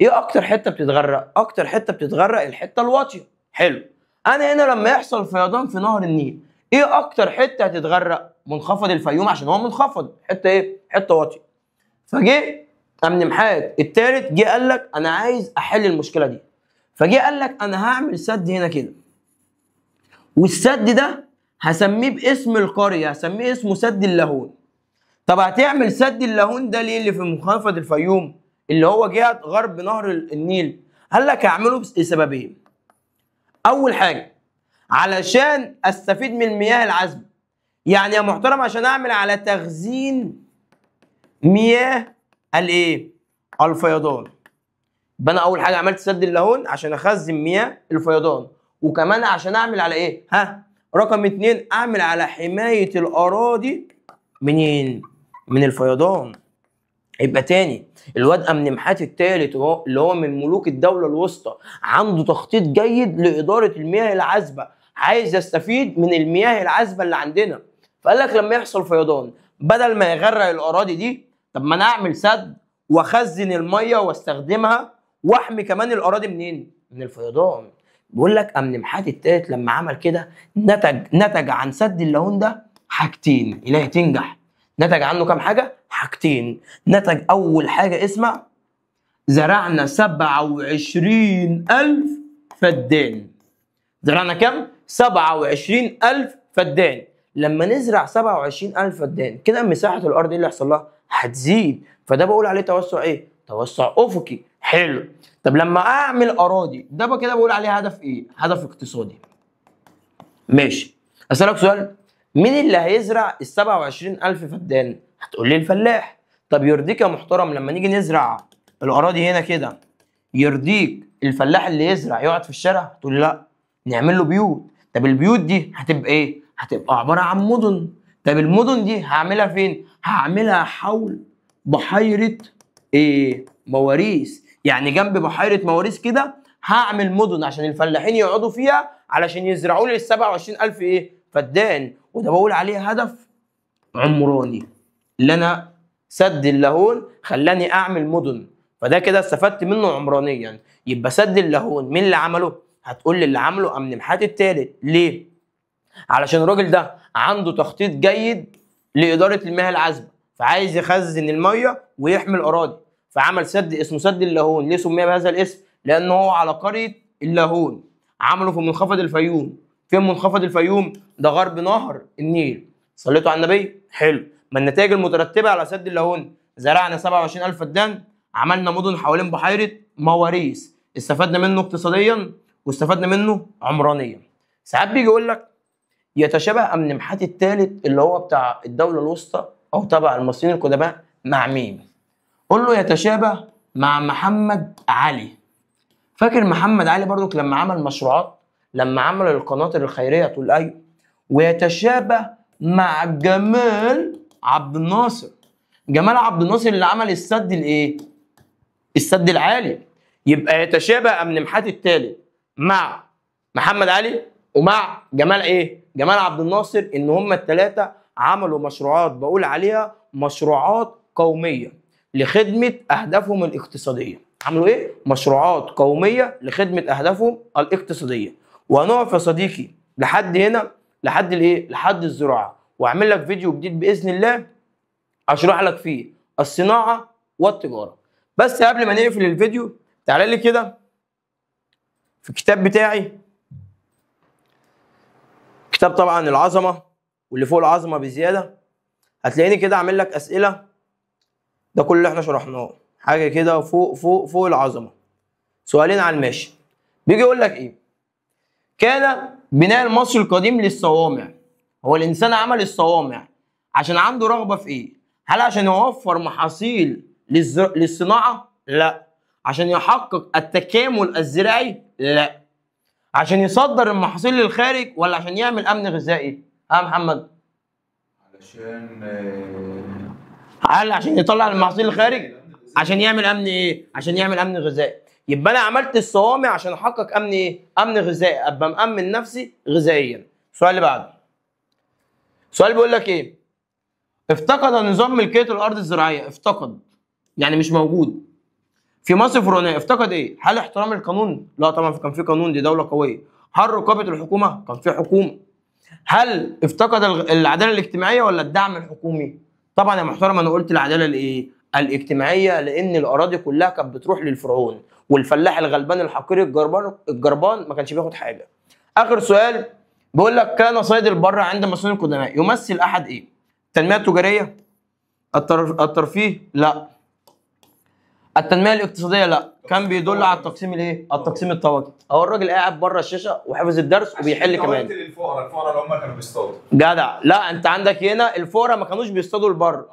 ايه أكتر حتة بتتغرق؟ أكتر حتة بتتغرق الحتة الواطية. حلو. أنا هنا لما يحصل فيضان في نهر النيل، ايه أكتر حتة هتتغرق؟ منخفض الفيوم، عشان هو منخفض، حتة ايه؟ حتة واطية. فجه أمنمحات الثالث جه قال لك أنا عايز أحل المشكلة دي. فجه قال لك أنا هعمل سد هنا كده، والسد ده هسميه باسم القرية، هسميه اسمه سد اللاهون. طب هتعمل سد اللاهون ده ليه اللي في منخفض الفيوم اللي هو جهة غرب نهر النيل؟ قال لك هعمله لسببين. أول حاجة علشان أستفيد من المياه العذبة، يعني يا محترم عشان أعمل على تخزين مياه الايه؟ الفيضان. يبقى أنا أول حاجة عملت سد اللاهون عشان أخزن مياه الفيضان، وكمان عشان أعمل على إيه؟ رقم 2 أعمل على حماية الأراضي منين؟ من الفيضان. يبقى تاني الواد أمنمحات الثالث اللي هو من ملوك الدولة الوسطى عنده تخطيط جيد لإدارة المياه العذبة، عايز يستفيد من المياه العذبة اللي عندنا. فقال لك لما يحصل فيضان بدل ما يغرق الأراضي دي، طب ما أنا أعمل سد وأخزن المية واستخدمها وأحمي كمان الأراضي منين؟ من الفيضان. بيقول لك أمنمحات الثالث لما عمل كده نتج عن سد اللاهون ده حاجتين. إلهي تنجح. نتج عنه كام حاجة؟ حاجتين. نتج أول حاجة اسمع، زرعنا 27,000 فدان. زرعنا كام؟ 27,000 فدان. لما نزرع 27,000 فدان كده مساحة الأرض اللي يحصل لها هتزيد، فده بقول عليه توسع إيه؟ توسع أفقي. حلو. طب لما أعمل أراضي ده بقى كده بقول عليه هدف إيه؟ هدف اقتصادي. ماشي. أسألك سؤال، مين اللي هيزرع ال 27,000 فدان؟ هتقول لي الفلاح. طب يرضيك يا محترم لما نيجي نزرع الأراضي هنا كده، يرضيك الفلاح اللي يزرع يقعد في الشارع؟ تقول لي لا، نعمل له بيوت. طب البيوت دي هتبقى ايه؟ هتبقى عبارة عن مدن. طب المدن دي هعملها فين؟ هعملها حول بحيرة ايه؟ مواريس. يعني جنب بحيرة مواريس كده هعمل مدن عشان الفلاحين يقعدوا فيها علشان يزرعوا لي ال 27,000 ايه؟ فدان. وده بقول عليه هدف عمراني، اللي انا سد اللاهون خلاني اعمل مدن، فده كده استفدت منه عمرانيا. يبقى سد اللاهون مين اللي عمله؟ هتقول لي اللي عمله أمنمحات الثالث. ليه؟ علشان الراجل ده عنده تخطيط جيد لإدارة المياه العذبة، فعايز يخزن المية ويحمي الأراضي، فعمل سد اسمه سد اللاهون. ليه سمي بهذا الاسم؟ لأنه هو على قرية اللاهون. عمله في منخفض الفيوم. فين منخفض الفيوم؟ ده غرب نهر النيل. صليتوا على النبي؟ حلو. ما النتائج المترتبة على سد اللاهون؟ زرعنا 27,000 فدان، عملنا مدن حوالين بحيرة مواريس، استفدنا منه اقتصاديا واستفدنا منه عمرانيا. ساعات بيجي يقول لك يتشابه امن محات الثالث اللي هو بتاع الدوله الوسطى او تبع المصريين القدماء مع مين؟ قول له يتشابه مع محمد علي. فاكر محمد علي برضك لما عمل مشروعات، لما عمل القناطر الخيريه تقول ايوه. ويتشابه مع جمال عبد الناصر. جمال عبد الناصر اللي عمل السد الايه؟ السد العالي. يبقى يتشابه امن محات الثالث مع محمد علي ومع جمال ايه؟ جمال عبد الناصر، ان هم الثلاثه عملوا مشروعات بقول عليها مشروعات قوميه لخدمه اهدافهم الاقتصاديه. عملوا ايه؟ مشروعات قوميه لخدمه اهدافهم الاقتصاديه. وهنقف يا صديقي لحد هنا، لحد الايه؟ لحد الزراعه، واعمل لك فيديو جديد باذن الله اشرح لك فيه الصناعه والتجاره. بس قبل ما نقفل الفيديو تعالى لي كده في الكتاب بتاعي، كتاب طبعا العظمه واللي فوق العظمه بزياده. هتلاقيني كده عامل لك اسئله، ده كل اللي احنا شرحناه، حاجه كده فوق العظمه. سؤالين على الماشي. بيجي يقول لك ايه؟ كان بناء المصري القديم للصوامع. هو الانسان عمل الصوامع عشان عنده رغبه في ايه؟ هل عشان يوفر محاصيل للصناعه؟ لا. عشان يحقق التكامل الزراعي؟ لا. عشان يصدر المحاصيل للخارج ولا عشان يعمل امن غذائي؟ محمد؟ هل عشان يطلع المحاصيل للخارج؟ عشان يعمل امن ايه؟ عشان يعمل امن غذائي. يبقى انا عملت الصوامع عشان احقق امن ايه؟ امن غذائي، ابقى مامن نفسي غذائيا. السؤال اللي بعده. السؤال بيقول لك ايه؟ افتقد نظام ملكيه الارض الزراعيه. افتقد يعني مش موجود في مصر الفرعونيه. افتقد ايه؟ هل احترام القانون؟ لا طبعا كان في قانون، دي دوله قويه. هل رقابه الحكومه؟ كان في حكومه. هل افتقد العداله الاجتماعيه ولا الدعم الحكومي؟ طبعا يا محترم انا قلت العداله الايه؟ الاجتماعيه، لان الاراضي كلها كانت بتروح للفرعون، والفلاح الغلبان الحقير الجربان ما كانش بياخد حاجه. اخر سؤال بيقول لك كان صيد البر عند المصريين القدماء يمثل احد ايه؟ التنميه التجاريه؟ الترفيه؟ لا. التنميه الاقتصاديه؟ لا. كان بيدل على التقسيم الايه؟ التقسيم الطبقي. اهو الراجل قاعد بره الشاشه وحافظ الدرس وبيحل كمان. الفقراء اللي هم كانوا بيصطادوا. جدع. لا انت عندك هنا الفقراء ما كانوش بيصطادوا البر.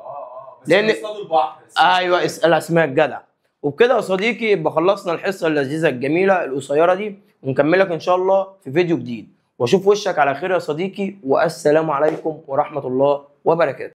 بس لان بيصطادوا البحر. ايوه الاسماك. جدع. وبكده يا صديقي يبقى خلصنا الحصه اللذيذه الجميله القصيره دي، ونكملك ان شاء الله في فيديو جديد. واشوف وشك على خير يا صديقي، والسلام عليكم ورحمه الله وبركاته.